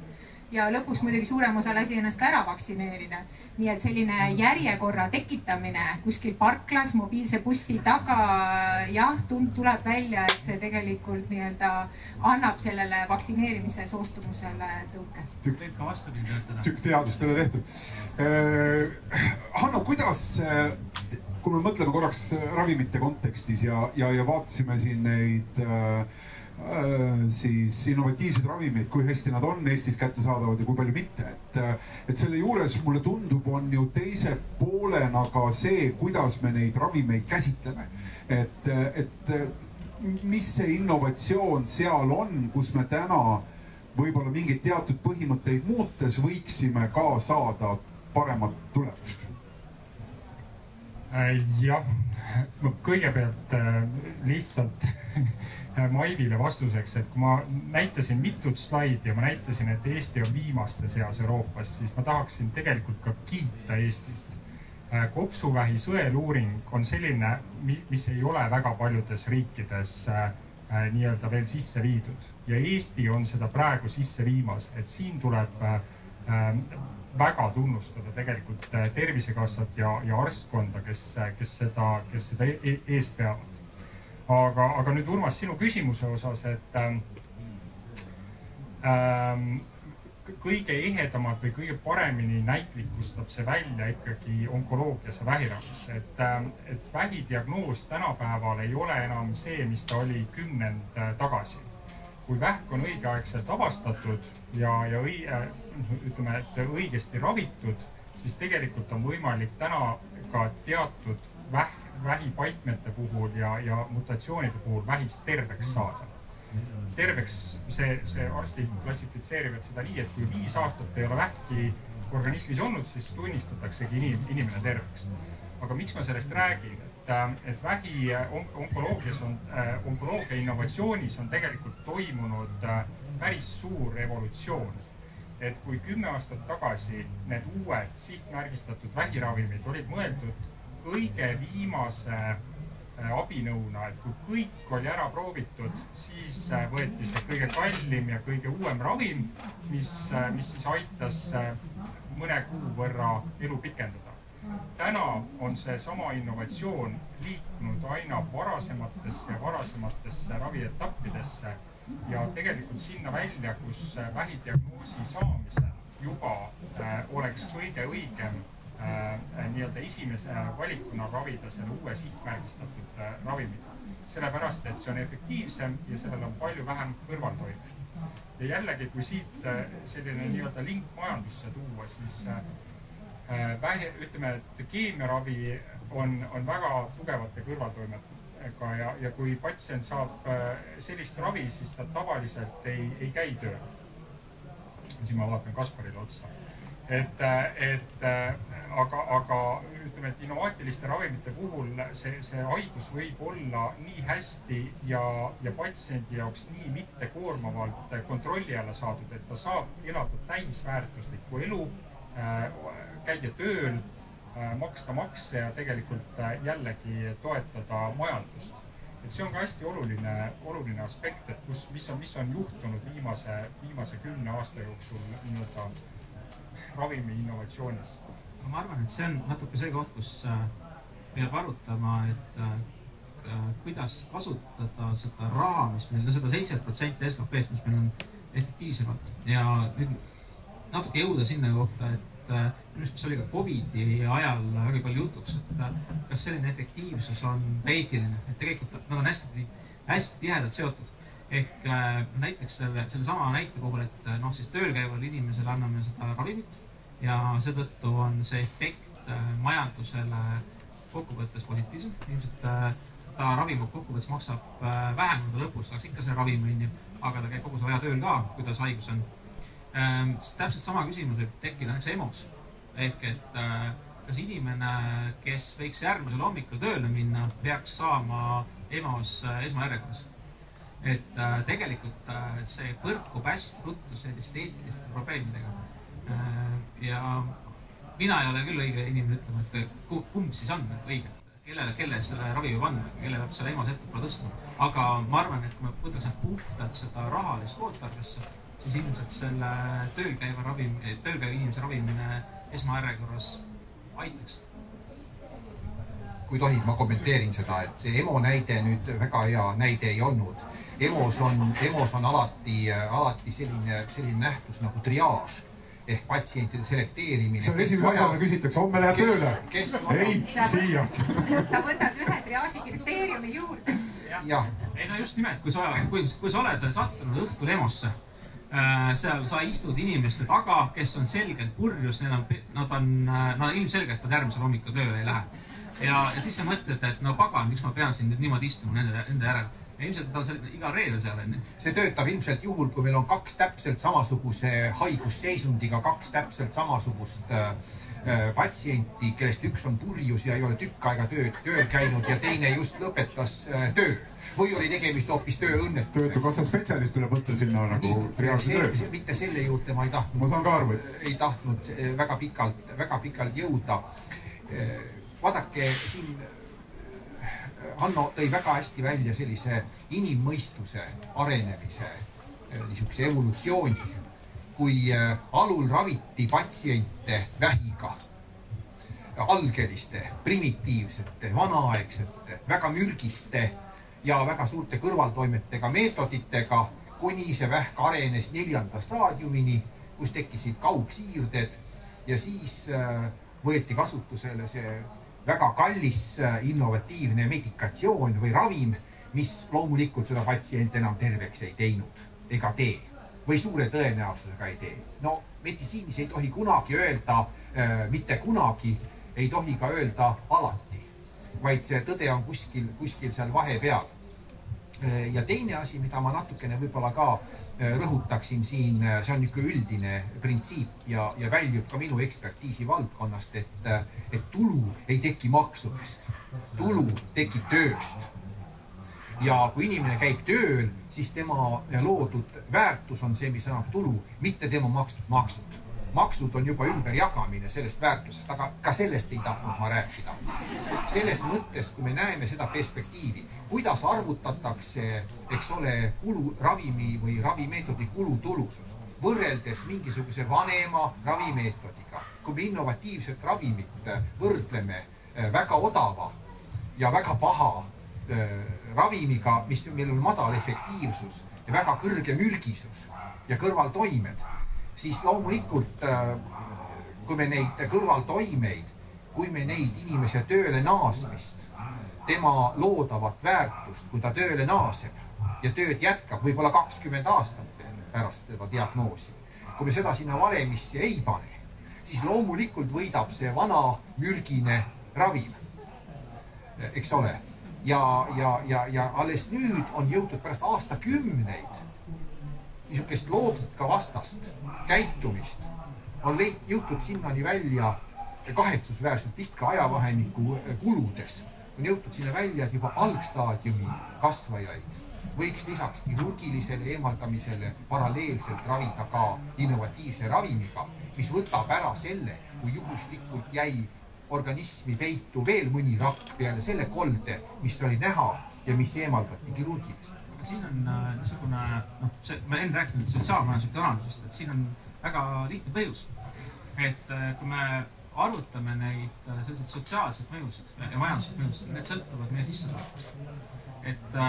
Ja lõpus muidugi suurem osa lasi ennast ka ära vaktsineerida. Nii et selline järjekorra tekitamine kuskil parklas, mobiilse bussi taga, jah, tuleb välja, et see tegelikult nii-öelda annab sellele vaktsineerimise soostumusele tõuke. Võib ka vastupidi töötada. Tükk teadustele tehtud. Hanno, kuidas, kui me mõtleme korraks ravimite kontekstis ja vaatasime siin neid siis innovatiivsed ravimeid, kui hästi nad on Eestis kättesaadavad ja kui palju mitte. Et selle juures mulle tundub, on ju teise poolena ka see, kuidas me neid ravimeid käsitleme. Et mis see innovatsioon seal on, kus me täna võib-olla mingid teatud põhimõtteid muutes võiksime ka saada paremat tulemust? Jah, kõigepealt lihtsalt Maivile vastuseks, et kui ma näitasin mitut slaidi ja ma näitasin, et Eesti on viimaste seas Euroopas, siis ma tahaksin tegelikult ka kiita Eestist. Kopsuvähi sõeluuring on selline, mis ei ole väga paljudes riikides nii-öelda veel sisse viidud ja Eesti on seda praegu sisse viimas, et siin tuleb väga tunnustada tegelikult Tervisekassat ja arstkonda, kes seda eest peavad. Aga nüüd Urmas, sinu küsimuse osas, et kõige ehedamalt või kõige paremini näitlikustab see välja ikkagi onkoloogias ja vähiravis. Et vähidiagnoos tänapäeval ei ole enam see, mis ta oli 10 tagasi. Kui vähk on õigeaegselt avastatud ja ütleme, et õigesti ravitud, siis tegelikult on võimalik täna ka teatud vähipaikmete puhul ja mutatsioonide puhul vähist terveks saada. Terveks see arstid klassifitseerivad seda nii, et kui 5 aastat ei ole vähki organismis olnud, siis tunnistataksegi inimene terveks. Aga miks ma sellest räägin? Et vähi onkoloogia innovatsioonis on tegelikult toimunud päris suur evolutsioon. Et kui 10 aastat tagasi need uued sihtmärgistatud vähiravimid olid mõeldud kõige viimase abinõuna, et kui kõik oli ära proovitud, siis võeti see kõige kallim ja kõige uuem ravim, mis siis aitas mõne kuu võrra elu pikendada. Täna on see sama innovatsioon liikunud aina varasematesse ravietappidesse ja tegelikult sinna välja, kus vähidiagnoosi saamisel juba oleks kõige õigem nii-öelda esimese valikuna ravida selle uue sihtmärgistatud ravimida. Sellepärast, et see on efektiivsem ja sellel on palju vähem kõrvaltoimeid. Ja jällegi, kui siit selline nii-öelda link majandusse tuua, siis ütleme, et keemiaravi on väga tugevate kõrvaltoimetega ja kui patsient saab sellist ravi, siis ta tavaliselt ei käi tööl. Siin ma vaatan Kasparile otsa. Aga ütleme, et innovaatiliste ravimite puhul see haigus võib olla nii hästi ja patsiendi jaoks nii mittekoormavalt kontrolli alla saadud, et ta saab elada täisväärtuslikku elu, käia tööl, maksta makse ja tegelikult jällegi toetada majandust. Et see on ka hästi oluline aspekt, et mis on juhtunud viimase 10 aasta jooksul nii-öelda ravimi innovatsioonis. Ma arvan, et see on natuke see koht, kus peab arutama, et kuidas kasutada seda raha, mis meil, seda 7% SKP-st, mis meil on efektiivsemalt. Ja nüüd natuke jõuda sinna kohta, et mis oli ka COVID-i ajal väga palju jutuks, et kas selline efektiivsus on eetiline, et tegelikult nad on hästi tihedalt seotud. Ehk näiteks selle sama näite puhul, et siis tööl käival inimesele anname seda ravimit ja seetõttu on see efekt majandusele kokkuvõttes positiivsem. Ilmselt ta ravim kokkuvõttes maksab vähem, kui ta lõpus saaks ikka selle ravimi, aga ta käib kogu selle aja tööl ka, kuidas haigus on. Täpselt sama küsimus võib tekkida näiteks EMO-s. Ehk et kas inimene, kes võiks järgmisel hommikul tööle minna, peaks saama EMO-s esmajärjekorras. Et tegelikult see põrkub hästi ruttu selliste eetiliste probleemidega. Ja mina ei ole küll õige inimene ütlema, et kumb siis on õige, kelle selle ravi võib anda, kelle peab selle EMO-s ette tõstma. Aga ma arvan, et kui me võtaks puhtalt seda rahalist kootarvesse, siis ilmselt selle tööl käiva inimese ravimine esmajärjekorras aitaks. Kui tohib, ma kommenteerin seda, et see EMO näide nüüd väga hea näide ei olnud. EMO-s on alati selline nähtus nagu triaaž ehk patsientide selekteerimine. See on esimene asjale küsitakse, homme lähed tööle? Ei, siia. Sa võtad ühe triaaži kriteeriumi juurde. Ei, no just nimelt, kui sa oled sattunud õhtul EMO-sse, seal sa istud inimeste taga, kes on selgelt purjus, nad ilmselgelt järgmisel hommikul tööle ei lähe. Ja siis sa mõtled, et no pagan, miks ma pean siin nüüd niimoodi istuma nende järel. Ja ilmselt ta on iga reede seal enne. See töötab ilmselt juhul, kui meil on 2 täpselt samasuguse haigusseisundiga, 2 täpselt samasugust patsienti, kellest üks on purjus ja ei ole tükk aega tööl käinud ja teine just lõpetas töö. Või oli tegemist hoopis tööõnnetusega. Töötukassa spetsialist tuleb võtta sinna nagu triaaži töö. Mitte selle juurde ma ei tahtnud. Ma saan ka arvu. Ei tahtnud väga pikalt jõuda. Vaadake, siin Hanno tõi väga hästi välja sellise inimmõistuse arenemise, niisuguse evolutsiooni, kui alul raviti patsiente vähiga, algeliste, primitiivsete, vanaaegsete, väga mürgiste ja väga suurte kõrvaltoimetega meetoditega, kuni see vähk arenes 4. staadiumini, kus tekkisid kaugsiirded ja siis võeti kasutusele see väga kallis innovatiivne medikatsioon või ravim, mis loomulikult seda patsient enam terveks ei teinud ega tee või suure tõenäosusega ei tee. No meditsiinis ei tohi kunagi öelda, mitte kunagi ei tohi ka öelda alati, vaid see tõde on kuskil seal vahepeal. Ja teine asi, mida ma natukene võib-olla ka rõhutaksin siin, see on niisugune üldine printsiip ja väljub ka minu ekspertiisi valdkonnast, et tulu ei teki maksudest. Tulu tekib tööst. Ja kui inimene käib tööl, siis tema loodud väärtus on see, mis annab tulu, mitte tema makstud maksud. Maksud on juba ümberjagamine sellest väärtusest, aga ka sellest ei tahtnud ma rääkida. Selles mõttes, kui me näeme seda perspektiivi, kuidas arvutatakse, eks ole, ravimi või ravimeetodi kulutulusust, võrreldes mingisuguse vanema ravimeetodiga. Kui me innovatiivset ravimit võrdleme väga odava ja väga paha ravimiga, millel on madal efektiivsus ja väga kõrge mürgisus ja kõrvaltoimed, siis loomulikult, kui me neid kõrvaltoimeid, kui me neid inimese tööle naasmist, tema loodavat väärtust, kui ta tööle naaseb ja tööd jätkab, võib-olla 20 aastat pärast seda diagnoosi. Kui me seda sinna valemisse ei pane, siis loomulikult võidab see vana mürgine ravim, eks ole. Ja alles nüüd on jõutud pärast aastakümneid niisugust loogika vastast käitumist on jõutud sinnani välja kahetsusväärselt pikka ajavahemiku kuludes. On jõutud sinna välja, et juba algstaadiumi kasvajaid võiks lisaks kirurgilisele eemaldamisele paralleelselt ravida ka innovatiivse ravimiga, mis võtab ära selle, kui juhuslikult jäi organismi peitu veel mõni rakk peale selle kolde, mis oli näha ja mis eemaldati kirurgiliselt. Siin on niisugune, ma enne rääkinud sotsiaalmajanduslikku analüüsist, et siin on väga lihtne põhjus. Et kui me arvutame neid selliseid sotsiaalseid mõjusid ja majanduslikud mõjusid, need sõltuvad meie sissetulekust. Et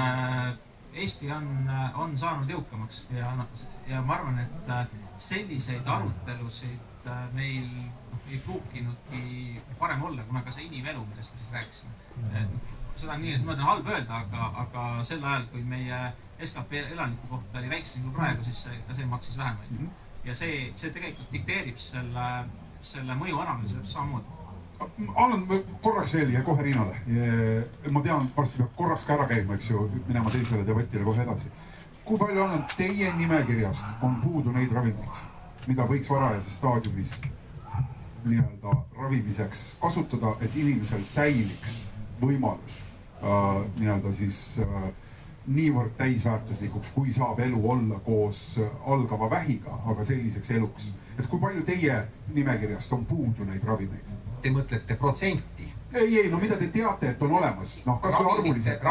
Eesti on saanud jõukamaks ja ma arvan, et selliseid arutelusid meil ei pruukinudki parem olla, kuna ka see inimelu, millest me siis rääkisime. Seda on nii, et mõnda on halb öelda, aga sel ajal, kui meie SKP elaniku kohta oli väiksem kui praegu, siis see maksis vähem. Ja see tegelikult dikteerib selle mõjuanalüüsi samamoodi. Annan korraks veel ja kohe Riinale. Ma tean, varsti peab korraks ka ära käima, eks ju, minema teisele debatile kohe edasi. Kui palju on teie nimekirjast on puudu neid ravimeid, mida võiks varajases staadiumis nii-öelda ravimiseks kasutada, et inimesel säiliks võimalus nii-öelda siis niivõrd täisväärtuslikuks, kui saab elu olla koos algava vähiga, aga selliseks eluks. Et kui palju teie nimekirjast on puudu neid ravimeid? Te mõtlete protsenti? Ei, no mida te teate, et on olemas? Kas või arvuliselt?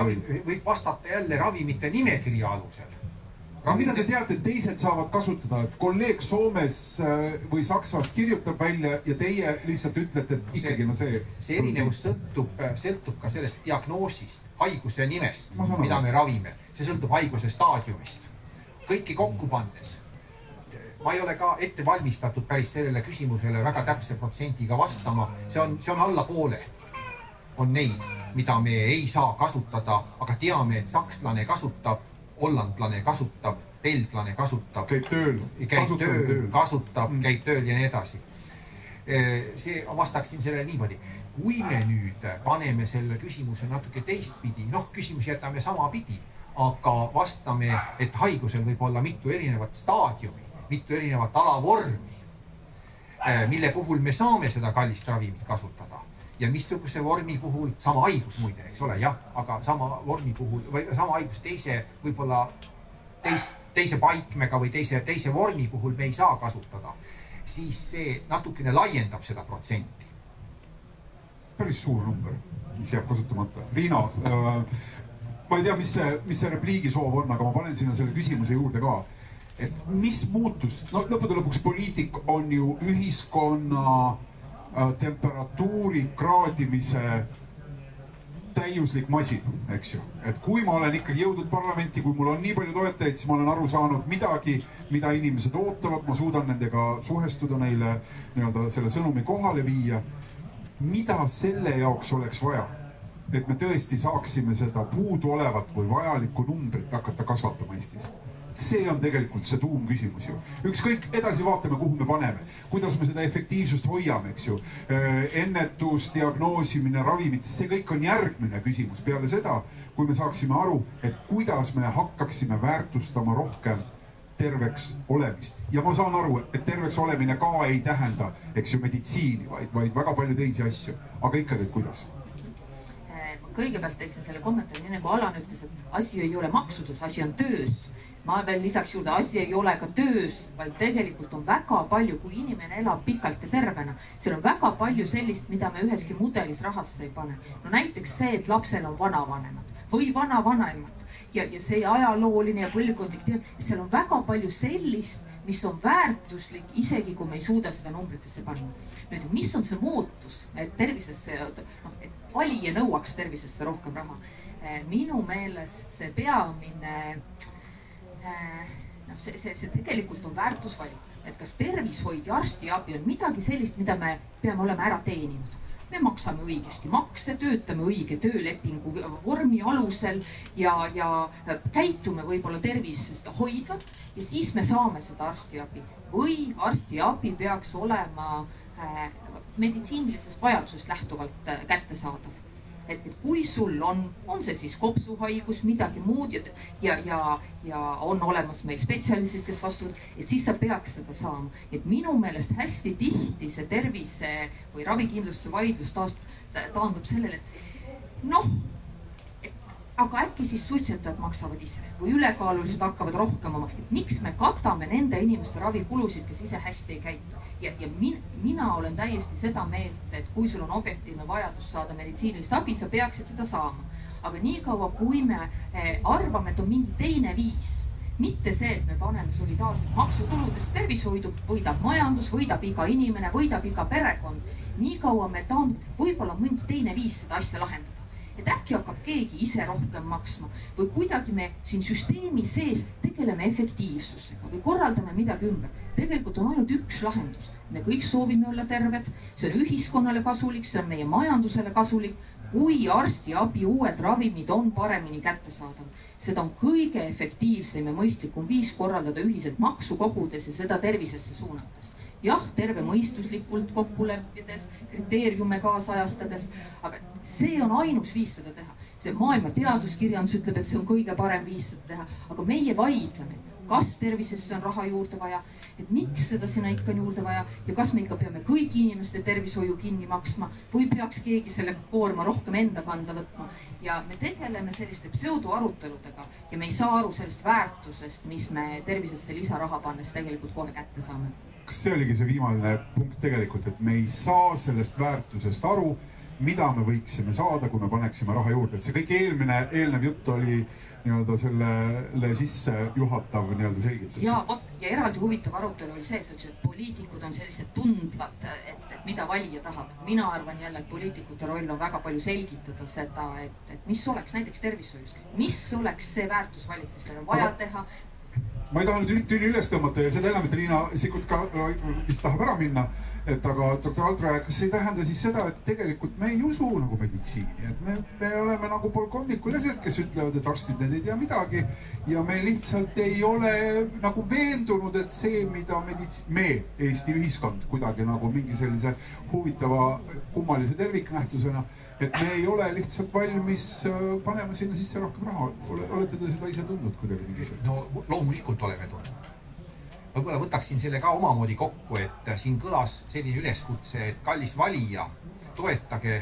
Võib vastata jälle ravimite nimekirja alusel. Mida te teate, et teised saavad kasutada, et kolleeg Soomes või Saksast kirjutab välja ja teie lihtsalt ütlete, et ikkagi see... See erinevus sõltub ka sellest diagnoosist, haiguse nimest, mida me ravime. See sõltub haiguse staadiumist. Kõiki kokku pannes. Ma ei ole ka ette valmistatud päris sellele küsimusele väga täpse protsendiga vastama. See on alla poole. On neid, mida me ei saa kasutada, aga teame, et sakslane kasutab, hollandlane kasutab, belglane kasutab. Käib tööl. Käib tööl ja nii edasi. See vastaksin selle niimoodi. Kui me nüüd paneme selle küsimuse natuke teistpidi, küsimusi jätame sama pidi, aga vastame, et haigusel võib olla mitu erinevat staadiumi, mitu erinevat alavormi, mille puhul me saame seda kallist ravimit kasutada ja missuguse vormi puhul, sama haigus muide, eks ole, jah, aga sama vormi puhul või sama haigus võib-olla teise paikmega või teise vormi puhul me ei saa kasutada, siis see natukene laiendab seda protsenti. Päris suur number, mis jääb kasutamata. Riina, ma ei tea, mis see repliigisoov on, aga ma panen sinna selle küsimuse juurde ka. Et mis muutus, lõppude lõpuks poliitik on ju ühiskonna temperatuuri kraadimise täiuslik masin, eks ju. Et kui ma olen ikkagi jõudnud parlamenti, kui mul on nii palju toetajaid, siis ma olen aru saanud midagi, mida inimesed ootavad, ma suudan nendega suhestuda, neile nii-öelda selle sõnumi kohale viia. Mida selle jaoks oleks vaja, et me tõesti saaksime seda puudu olevat või vajalikku numbrit hakata kasvatama Eestis? See on tegelikult see tuumküsimus ju. Ükskõik edasi vaatame, kuhu me paneme, kuidas me seda efektiivsust hoiame, eks ju. Ennetus, diagnoosimine, ravimid, see kõik on järgmine küsimus peale seda, kui me saaksime aru, et kuidas me hakkaksime väärtustama rohkem terveks olemist. Ja ma saan aru, et terveks olemine ka ei tähenda, eks ju, meditsiini, vaid väga palju teisi asju. Aga ikkagi, et kuidas? Kõigepealt teeksin selle kommentaari, nii nagu Alan ütles, et asi ei ole maksudes, asi on töös. Ma veel lisaks juurde, asi ei ole ka töös, vaid tegelikult on väga palju, kui inimene elab pikalt ja tervena. Seal on väga palju sellist, mida me üheski mudelis rahasse ei pane. No näiteks see, et lapsel on vanavanemad või vanavanaimad ja see ajalooline ja põlvkondlik teab, et seal on väga palju sellist, mis on väärtuslik, isegi kui me ei suuda seda numbritesse panna. Nüüd, mis on see muutus, et tervisesse, et valija nõuaks tervisesse rohkem raha? Minu meelest see peamine, see tegelikult on väärtusvalik, et kas tervishoid ja arstiabi on midagi sellist, mida me peame olema ära teeninud. Me maksame õigesti makse, töötame õige töölepingu vormi alusel ja käitume võib-olla tervisest hoidvat ja siis me saame seda arstiabi. Või arstiabi peaks olema meditsiinilisest vajadusest lähtuvalt kättesaadav. Et kui sul on see siis kopsuhaigus, midagi muud ja on olemas meil spetsialistid, kes vastuvad, et siis sa peaks seda saama. Et minu meelest hästi tihti see tervise või ravikindlustuse vaidlus taandub sellele, et aga äkki siis suitsetajad maksavad ise või ülekaalulised hakkavad rohkem oma. Miks me katame nende inimeste ravikulusid, kes ise hästi ei käitu? Ja mina olen täiesti seda meelt, et kui sul on objektiivne vajadus saada meditsiinilist abi, sa peaksid seda saama. Aga nii kaua, kui me arvame, et on mingi teine viis, mitte see, et me paneme solidaarselt maksutuludest tervishoidu, võidab majandus, võidab iga inimene, võidab iga perekond. Nii kaua me võib-olla mingi teine viis seda asja lahendada. Et äkki hakkab keegi ise rohkem maksma või kuidagi me siin süsteemi sees tegeleme efektiivsusega või korraldame midagi ümber. Tegelikult on ainult üks lahendus. Me kõik soovime olla terved, see on ühiskonnale kasulik, see on meie majandusele kasulik, kui arstiabi uued ravimid on paremini kättesaadav. Seda on kõige efektiivsem ja mõistlikum viis korraldada ühiselt maksu kogudes ja seda tervisesse suunates. Jah, terve mõistuslikult kokkuleppides, kriteeriume kaasajastades, aga see on ainus viis seda teha. See maailma teaduskirjandus ütleb, et see on kõige parem viis seda teha, aga meie vaidleme, kas tervisesse on raha juurde vaja, et miks seda sinna ikka on juurde vaja ja kas me ikka peame kõigi inimeste tervishoiu kinni maksma või peaks keegi selle koorma rohkem enda kanda võtma. Ja me tegeleme selliste pseudoaruteludega ja me ei saa aru sellest väärtusest, mis me tervisesse lisaraha pannes tegelikult kohe kätte saame. Kas see oligi see viimane punkt tegelikult, et me ei saa sellest väärtusest aru, mida me võiksime saada, kui me paneksime raha juurde. Et see kõik eelnev jutt oli nii-öelda sellele sisse juhatav nii-öelda selgitus. Ja eraldi huvitav arutelu oli see, et poliitikud on sellised tundvad, et mida valija tahab. Mina arvan jälle, et poliitikute roll on väga palju selgitada seda, et mis oleks näiteks tervishoius. Mis oleks see väärtusvalik, mis meil on vaja teha. Ma ei taha nüüd tüli üles tõmmata ja seda enam, et Riina Sikkut ka vist tahab ära minna. et aga doktor Altraja, kas ei tähenda siis seda, et tegelikult me ei usu nagu meditsiini, et me oleme nagu polkovnikulased, kes ütlevad, et arstid need ei tea midagi ja me lihtsalt ei ole nagu veendunud, et see, mida me, Eesti ühiskond kuidagi nagu mingi sellise huvitava kummalise terviknähtusena, et me ei ole lihtsalt valmis panema sinna sisse rohkem raha. Olete te seda ise tundnud kuidagi mingi? No loomulikult oleme tundnud. Võib-olla võtaksin selle ka omamoodi kokku, et siin kõlas selline üleskutse, et kallis valija, toetage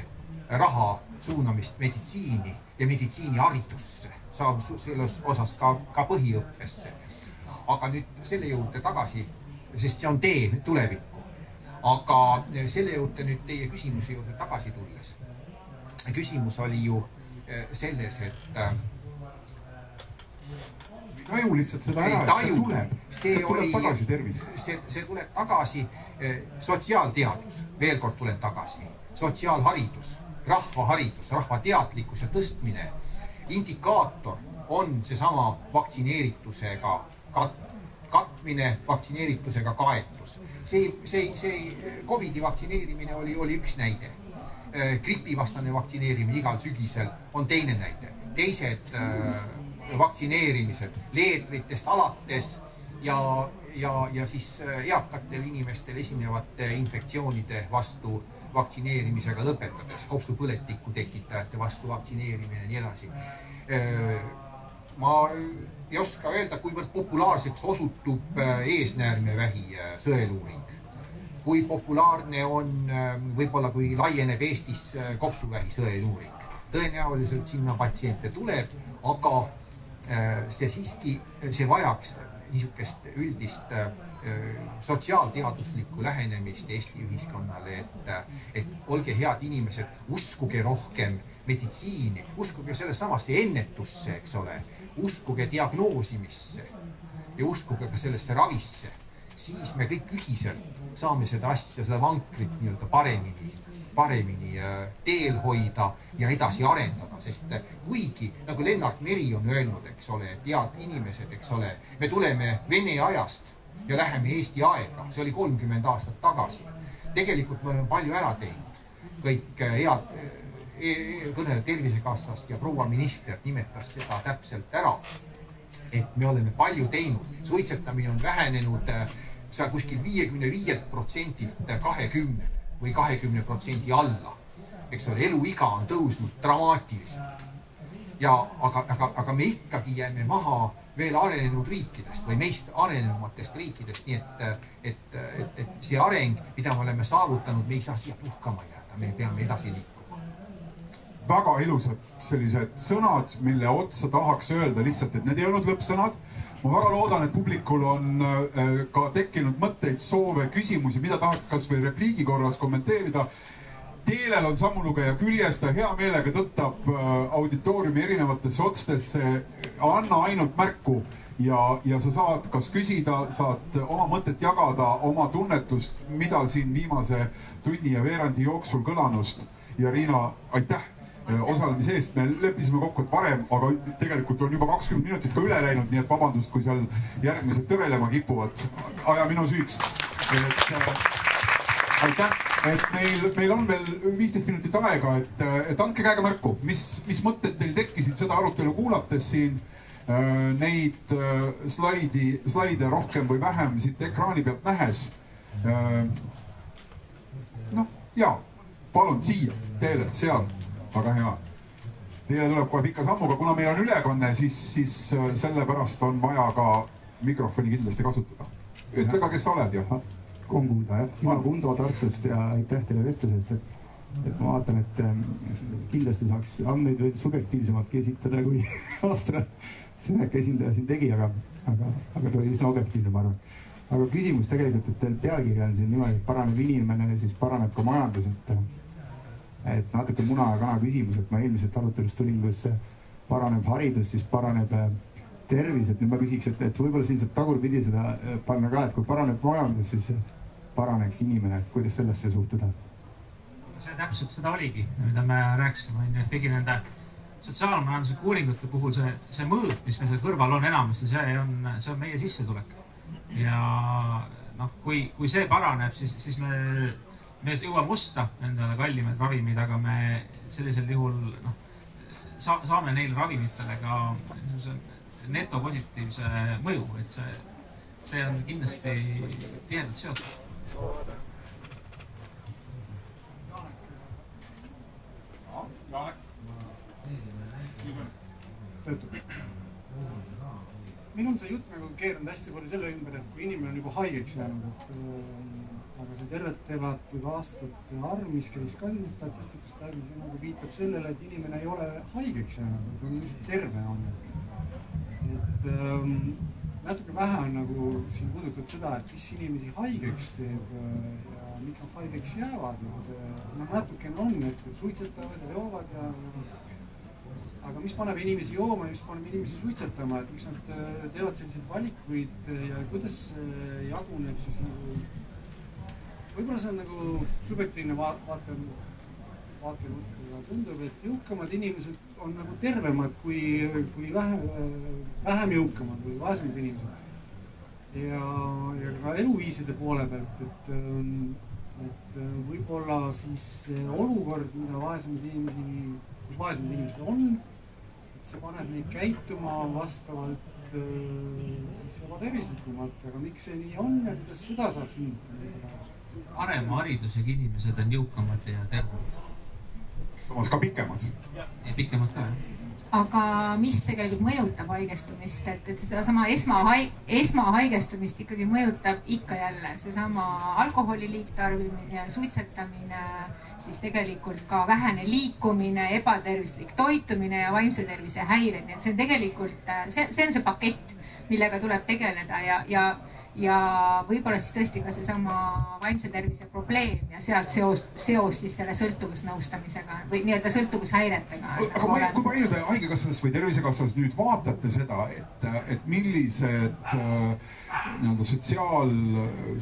raha suunamist meditsiini ja meditsiiniharidusse, selles osas ka põhiõppesse. Aga nüüd selle juurde tagasi, sest see on tee tulevikku. Aga selle juurde nüüd teie küsimuse juurde tagasi tulles. Küsimus oli ju selles, et taju lihtsalt seda ära, et see tuleb tagasi tervis. See tuleb tagasi sotsiaalteadus, veel kord tulen tagasi, sotsiaalharidus, rahvaharidus, rahvateadlikkuse tõstmine. Indikaator on seesama vaktsineeritusega katmine, vaktsineeritusega kaetus. See COVID-i vaktsineerimine oli üks näide. Gripivastane vaktsineerimine igal sügisel on teine näide. Teised vaktsineerimised leetritest alates ja siis eakatel inimestel esinevate infektsioonide vastu vaktsineerimisega lõpetades, kopsupõletikku tekitajate vastu vaktsineerimine ja nii edasi. Ma ei oska öelda, kuivõrd populaarseks osutub eesnäärmevähi sõeluuring. Kui populaarne on võib-olla, kui laieneb Eestis kopsuvähi sõeluuring. Tõenäoliselt sinna patsiente tuleb, aga see siiski, see vajaks niisugust üldist sotsiaalteaduslikku lähenemist Eesti ühiskonnale, et olge head inimesed, uskuge rohkem meditsiini, uskuge selles samasse ennetusse, eks ole, uskuge diagnoosimisse ja uskuge ka sellesse ravisse, siis me kõik ühiselt saame seda asja, seda vankrit nii-öelda paremini teel hoida ja edasi arendada, sest kuigi, nagu Lennart Meri on öelnud, eks ole, tead inimesed, eks ole, me tuleme Vene ajast ja läheme Eesti aega, see oli 30 aastat tagasi. Tegelikult me oleme palju ära teinud. Kõik head kõnele Tervisekassast ja proua minister nimetas seda täpselt ära, et me oleme palju teinud. Suitsetamine on vähenenud seal kuskil 55%-lt 20% või 20% alla. Eks ole, eluiga on tõusnud dramaatiliselt. Aga me ikkagi jääme maha veel arenenud riikidest või meist arenenumatest riikidest, nii et see areng, mida me oleme saavutanud, me ei saa siia puhkama jääda, me peame edasi liikuma. Väga ilusad sellised sõnad, mille otsa tahaks öelda lihtsalt, et need ei olnud lõppsõnad. Ma väga loodan, et publikul on ka tekkinud mõtteid, soove, küsimusi, mida tahaks kas või repliigi korras kommenteerida. Teelel on sammulugeja küljes, ta hea meelega tõttab auditooriumi erinevatesse otstesse, anna ainult märku ja sa saad kas küsida, saad oma mõtet jagada, oma tunnetust, mida siin viimase tunni ja veerandi jooksul kõlanust. Ja Riina, aitäh osalemise eest. Me leppisime kokku, et varem, aga tegelikult on juba 20 minutit ka üle läinud, nii et vabandust, kui seal järgmised tõvelema kipuvad. Aja minu süüks. Aitäh, et meil on veel 15 minutit aega, et andke käega märku, mis mõtted teil tekkisid seda arutelu kuulates siin, neid slaide rohkem või vähem siit ekraani pealt nähes. No, jaa, palun siia, teele, seal. Väga hea. Teile tuleb kohe pika sammuga, kuna meil on ülekanne, siis sellepärast on vaja ka mikrofoni kindlasti kasutada. Ütle ka, kes sa oled, jah? On kuulda, jah. Mina Kundo Tartust ja aitäh teile vestlusest, et ma vaatan, et kindlasti saaks andmeid veel subjektiivsemaltki esitada, kui AstraZeneca esindaja siin tegi, aga ta oli üsna objektiivne, ma arvan. Aga küsimus tegelikult, et teil pealkirja on siin niimoodi, et paraneb inimene ja siis paraneb ka majandus, et natuke muna ja kana küsimus, et ma eelmisest arutelust tulin, kus paraneb haridus, siis paraneb tervis, et nüüd ma küsiks, et võib-olla siin saab tagurpidi seda panna ka, et kui paraneb majandus, siis paraneks inimene, et kuidas sellesse suhtuda? See täpselt seda oligi, mida me rääkisime, et kõigi nende sotsiaalmajandusliku uuringute puhul see mõõt, mis meil seal kõrval on enamasti, see on meie sissetulek. Ja kui see paraneb, siis me jõuame osta endale kallimaid ravimeid, aga me sellisel juhul saame neile ravimitele ka netopositiivse mõju, et see on kindlasti tihedalt seotud. Meil on see jutt nagu keeranud hästi palju selle ümber, et kui inimene on juba haigeks jäänud, aga see tervet elatud aastate arv, mis käis ka statistikast läbi, see nagu viitab sellele, et inimene ei ole haigeks jäänud, et on lihtsalt terve olnud. Et natuke vähe on nagu siin puudutatud seda, et mis inimesi haigeks teeb ja miks nad haigeks jäävad. Natuke on, et suitsetavad ja joovad aga mis paneb inimesi jooma ja mis paneb inimesi suitsetama, et miks nad teevad selliseid valikuid ja kuidas jaguneb siis nagu, võib-olla see on nagu subjektiivne vaatenurk, aga tundub, et jõukamad inimesed on nagu tervemad kui vähem jõukamad või vaesemad inimesed. Ja ka eluviiside poole pealt, et võib-olla siis olukord, mida vaesemad inimesed on, see paneb neid käituma vastavalt siis ebatervislikumalt, aga miks see nii on ja kuidas seda saaks muuta? Parema haridusega inimesed on jõukamad ja tervemad. Samas ka pikemad. Ja pikemad ka, jah. Aga mis tegelikult mõjutab haigestumist, et seda sama esmahaigestumist ikkagi mõjutab ikka jälle seesama alkoholi liigtarbimine, suitsetamine, siis tegelikult ka vähene liikumine, ebatervislik toitumine ja vaimse tervise häired. Nii et see on tegelikult, see on see pakett, millega tuleb tegeleda ja võib-olla siis tõesti ka seesama vaimse tervise probleem ja sealt seos siis selle sõltuvusnõustamisega või nii-öelda sõltuvushäiretega. Aga kui palju te Haigekassas või Tervisekassas nüüd vaatate seda, et millised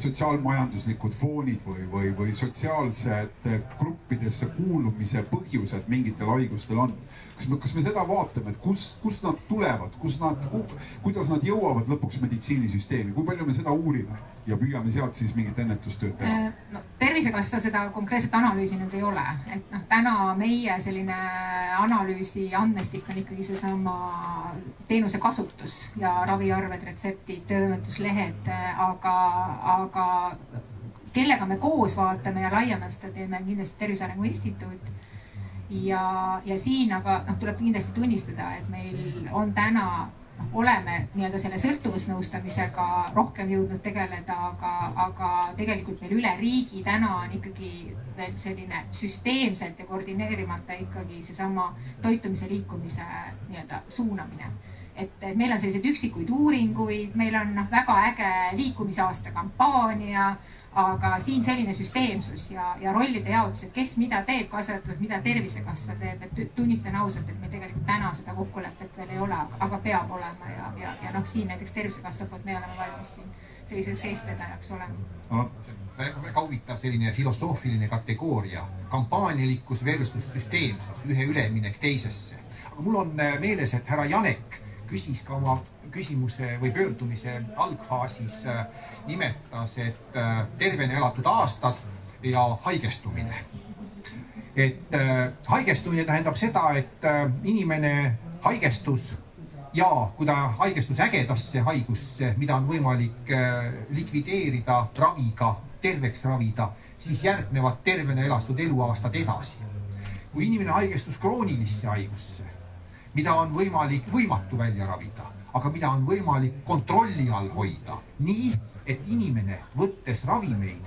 sotsiaalmajanduslikud foonid või sotsiaalsete gruppidesse kuulumise põhjused mingitel haigustel on? Kas me seda vaatame, et kus nad tulevad, kuidas nad jõuavad lõpuks meditsiinisüsteemi, kui palju me seda uurime ja püüame sealt siis mingit ennetustööd teha? Tervisekassa seda konkreetselt analüüsinud ei ole, et täna meie selline analüüsi andmestik on ikkagi seesama teenuse kasutus ja raviarved, retseptid, töövõtluslehed, aga kellega me koos vaatame ja laiemalt seda teeme kindlasti Tervise Arengu Instituut. Ja siin aga tuleb kindlasti tunnistada, et meil on täna, oleme nii-öelda selle sõltuvusnõustamisega rohkem jõudnud tegeleda, aga tegelikult meil üle riigi täna on ikkagi veel selline süsteemselt ja koordineerimata ikkagi seesama toitumise liikumise nii-öelda suunamine. Et meil on selliseid üksikuid uuringuid, meil on väga äge liikumisaasta kampaania, aga siin selline süsteemsus ja rollide jaotus, et kes mida teeb, kaasa arvatud, mida Tervisekassa teeb, et tunnistan ausalt, et meil tegelikult täna seda kokkulepet veel ei ole, aga peab olema ja siin näiteks Tervisekassa poolt me oleme valmis siin selliseks eestvedajaks olema. Väga huvitav selline filosoofiline kategooria, kampaanialikkus versus süsteemsus, ühe üleminek teisesse. Aga mul on meeles, et härra Janek küsis ka oma küsimuse või pöördumise algfaasis nimetas, et tervena elatud aastad ja haigestumine. Et haigestumine tähendab seda, et inimene haigestus ja kui ta haigestus ägedasse haigusse, mida on võimalik likvideerida raviga, terveks ravida, siis järgnevad tervena elatud eluaastad edasi. Kui inimene haigestus kroonilisse haigusse, mida on võimatu välja ravida, aga mida on võimalik kontrolli all hoida. Nii, et inimene võttes ravimeid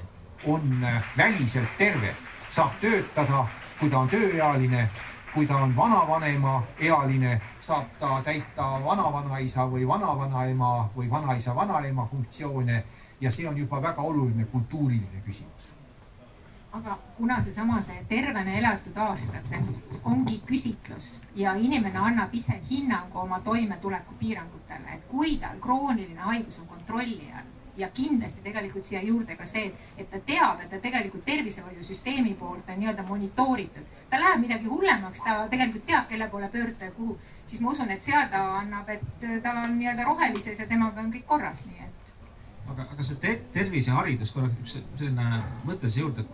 on väliselt terve, saab töötada, kui ta on tööealine, kui ta on vanavanema ealine, saab ta täita vanavanaisa või vanavanaema või vanaisa vanaema funktsioone ja see on juba väga oluline kultuuriline küsimus. Aga kuna see tervena elatud aastate ongi küsitlus ja inimene annab ise hinnangu oma toimetuleku piirangutele, et kui tal krooniline haigus on kontrolli all ja kindlasti tegelikult siia juurde ka see, et ta teab, et ta tegelikult tervishoiusüsteemi poolt on nii-öelda monitooritud. Ta läheb midagi hullemaks, ta tegelikult teab, kelle poole pöörduda ja kuhu, siis ma usun, et seal ta annab, et ta on nii-öelda rohelises ja temaga on kõik korras, nii et aga see tervis ja haridus, korraks üks selline mõte siia juurde, et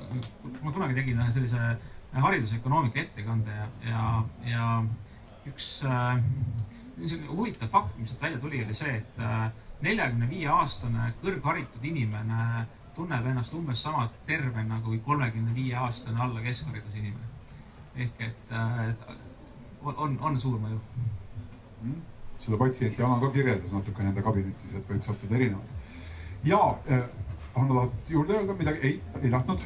ma kunagi tegin ühe sellise haridusökonoomika ettekande ja üks huvitav fakt, mis välja tuli, oli see, et 45-aastane kõrgharitud inimene tunneb ennast umbes sama tervena kui 35-aastane alla keskharidus inimene. Ehk et on suur mõju. Seda patsienti Anna ka kirjeldas natuke nende kabinetis, et võib sattuda erinevad. Ja, Anna tahad juurde öelda midagi? Ei tahtnud.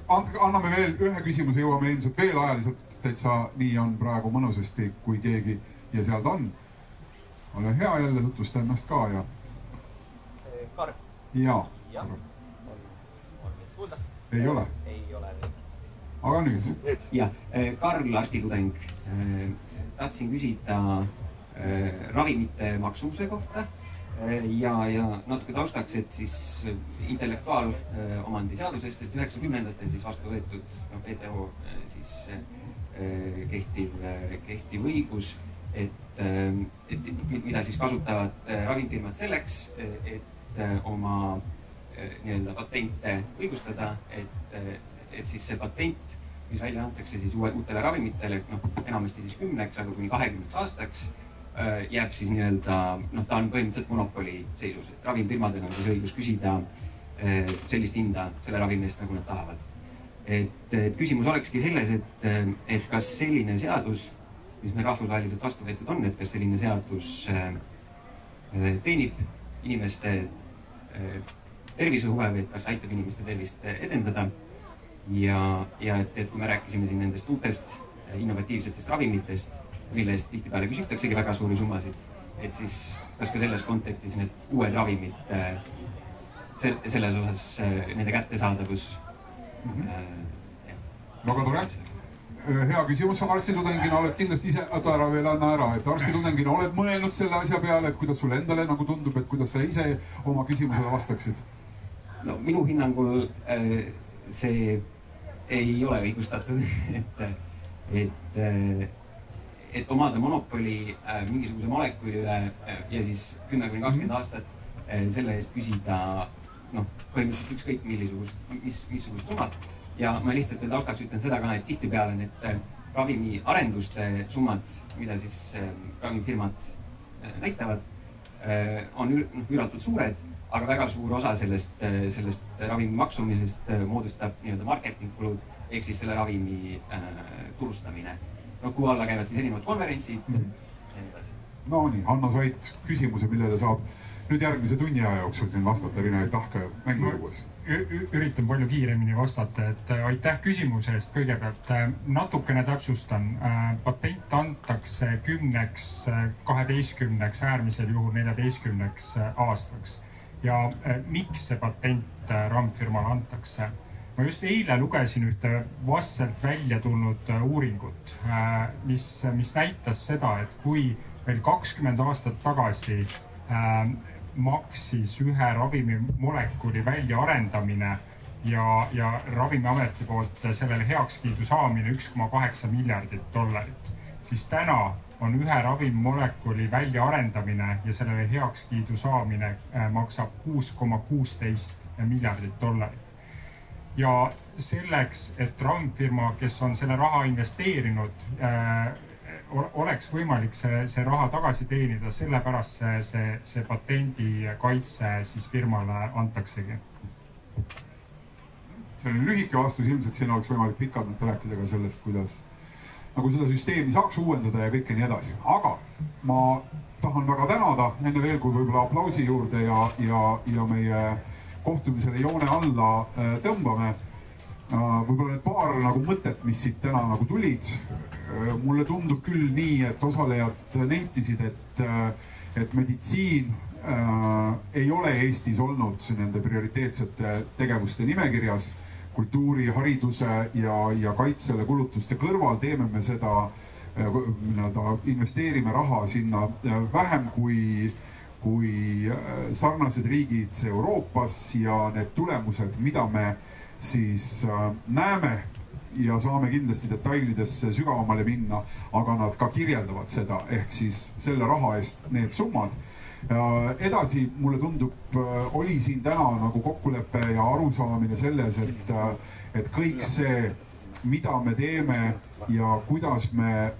Anname veel ühe küsimuse, jõuame ilmselt veel ajaliselt täitsa nii on praegu mõnusasti, kui keegi ja seal ta on. Ole hea, jälle tutvusta ennast ka ja... Karl. Jaa. On mind kuulda? Ei ole. Ei ole nüüd. Aga nüüd? Ja, Karl, arstitudeng. Tahtsin küsida ravimite maksumuse kohta ja natuke taustaks, et siis intellektuaalomandi seadusest, et 90-ndatel siis vastu võetud PTO siis kehtiv õigus, et mida siis kasutavad ravimfirmad selleks, et oma nii-öelda patente õigustada, et siis see patent, mis välja antakse siis uutele ravimitele, enamasti siis 10, aga kuni 20 aastaks, jääb siis nii-öelda, ta on põhimõtteliselt monopoli seisus, et ravimfirmadel on siis õigus küsida sellist hinda selle ravimi eest, nagu nad tahavad. Et küsimus olekski selles, et kas selline seadus, mis meil rahvusvaheliselt vastu võetud on, et kas selline seadus teenib inimeste tervisehuve või kas aitab inimeste tervist edendada. Ja et kui me rääkisime siin nendest uutest innovatiivsetest ravimitest, mille eest tihtipeale küsitaksegi väga suuri summasid, et siis kas ka selles kontekstis need uued ravimid, selles osas nende kättesaadavus. Väga tore. Hea küsimus, arstitudengina oled kindlasti ise, ära veel anna ära, et arstitudengina oled mõelnud selle asja peale, et kuidas sulle endale nagu tundub, et kuidas sa ise oma küsimusele vastaksid? No minu hinnangul see ei ole õigustatud, et omada monopoli mingisuguse molekuli üle ja siis 10-20 aastat selle eest küsida põhimõtteliselt ükskõik missugust summat. Ja ma lihtsalt taustaks ütlen seda ka, et tihtipeale need ravimi arenduste summad, mida siis ravimifirmad näitavad, on üüratult suured, aga väga suur osa sellest ravimi maksumisest moodustab nii-öelda marketingkulud ehk siis selle ravimi turustamine. Kuhu alla käivad siis erinevad konverentsid ja nii edasi. No nii, Hanno Soit küsimuse, millele saab nüüd järgmise tunni aja jooksul siin vastata erinevaid tahke mänguruues. Üritan palju kiiremini vastata, et aitäh küsimuse eest kõigepealt. Natukene täpsustan, patent antakse 10, 12, äärmisel juhul 14 aastaks. Ja miks see patent raamfirmale antakse? Ma just eile lugesin ühte vastselt välja tulnud uuringut, mis näitas seda, et kui veel 20 aastat tagasi maksis ühe ravimi molekuli väljaarendamine ja Ravimiameti poolt sellele heakskiidu saamine $1,8 miljardit, siis täna on ühe ravimimolekuli väljaarendamine ja sellele heakskiidu saamine maksab $6,16 miljardit. Ja selleks, et ravimfirma, kes on selle raha investeerinud, oleks võimalik see raha tagasi teenida, sellepärast see patendi kaitse siis firmale antaksegi. See oli lühike vastus, ilmselt siin oleks võimalik pikalt rääkida ka sellest, kuidas nagu seda süsteemi saaks uuendada ja kõike nii edasi. Aga ma tahan väga tänada, enne veel kui võib-olla aplausi juurde ja meie kohtumisele joone alla tõmbame. Võib-olla need paar nagu mõtet, mis siit täna nagu tulid. Mulle tundub küll nii, et osalejad nentisid, et meditsiin ei ole Eestis olnud nende prioriteetsete tegevuste nimekirjas. Kultuuri, hariduse ja kaitsele kulutuste kõrval teeme me seda, investeerime raha sinna vähem kui sarnased riigid Euroopas ja need tulemused, mida me siis näeme ja saame kindlasti detailidesse sügavamale minna, aga nad ka kirjeldavad seda, ehk siis selle raha eest need summad. Edasi, mulle tundub, oli siin täna nagu kokkulepe ja arusaamine selles, et kõik see, mida me teeme ja kuidas me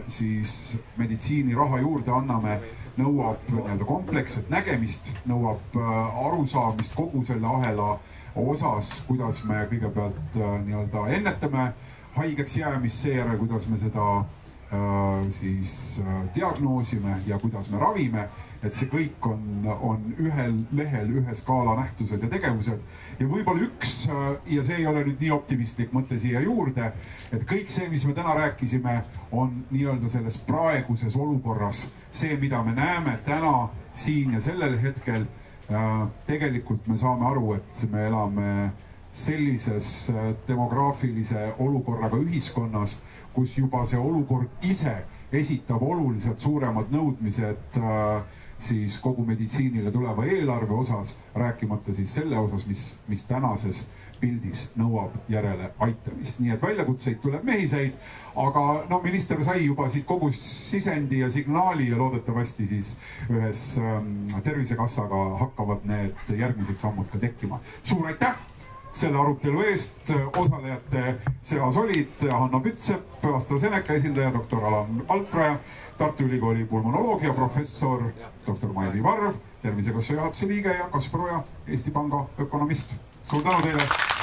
siis meditsiiniraha juurde anname, nõuab nii-öelda kompleksset nägemist, nõuab arusaamist kogu selle ahela osas, kuidas me kõigepealt nii-öelda ennetame haigeks jäämist, seejärel kuidas me seda siis diagnoosime ja kuidas me ravime, et see kõik on ühel lehel ühe skaala nähtused ja tegevused. Ja võib-olla üks, ja see ei ole nüüd nii optimistlik mõte siia juurde, et kõik see, mis me täna rääkisime, on nii-öelda selles praeguses olukorras. See, mida me näeme täna siin ja sellel hetkel, tegelikult me saame aru, et me elame sellises demograafilise olukorraga ühiskonnas, kus juba see olukord ise esitab oluliselt suuremad nõudmised siis kogu meditsiinile tuleva eelarve osas, rääkimata siis selle osas, mis tänases pildis nõuab järele aitamist. Nii et väljakutseid tuleb mehiseid, aga no minister sai juba siit kogu sisendi ja signaali ja loodetavasti siis ühes Tervisekassaga hakkavad need järgmised sammud ka tekkima. Suur aitäh! Selle arutelu eest osalejate seas olid Hanno Pütsepp, AstraZeneca esindaja, doktor Alan Altraja, Tartu Ülikooli pulmonoloogia professor, doktor Maivi Varv, Tervisekassa juhatuse liige ja Kaspar Oja, Eesti Panga ökonomist. Suur tänu teile!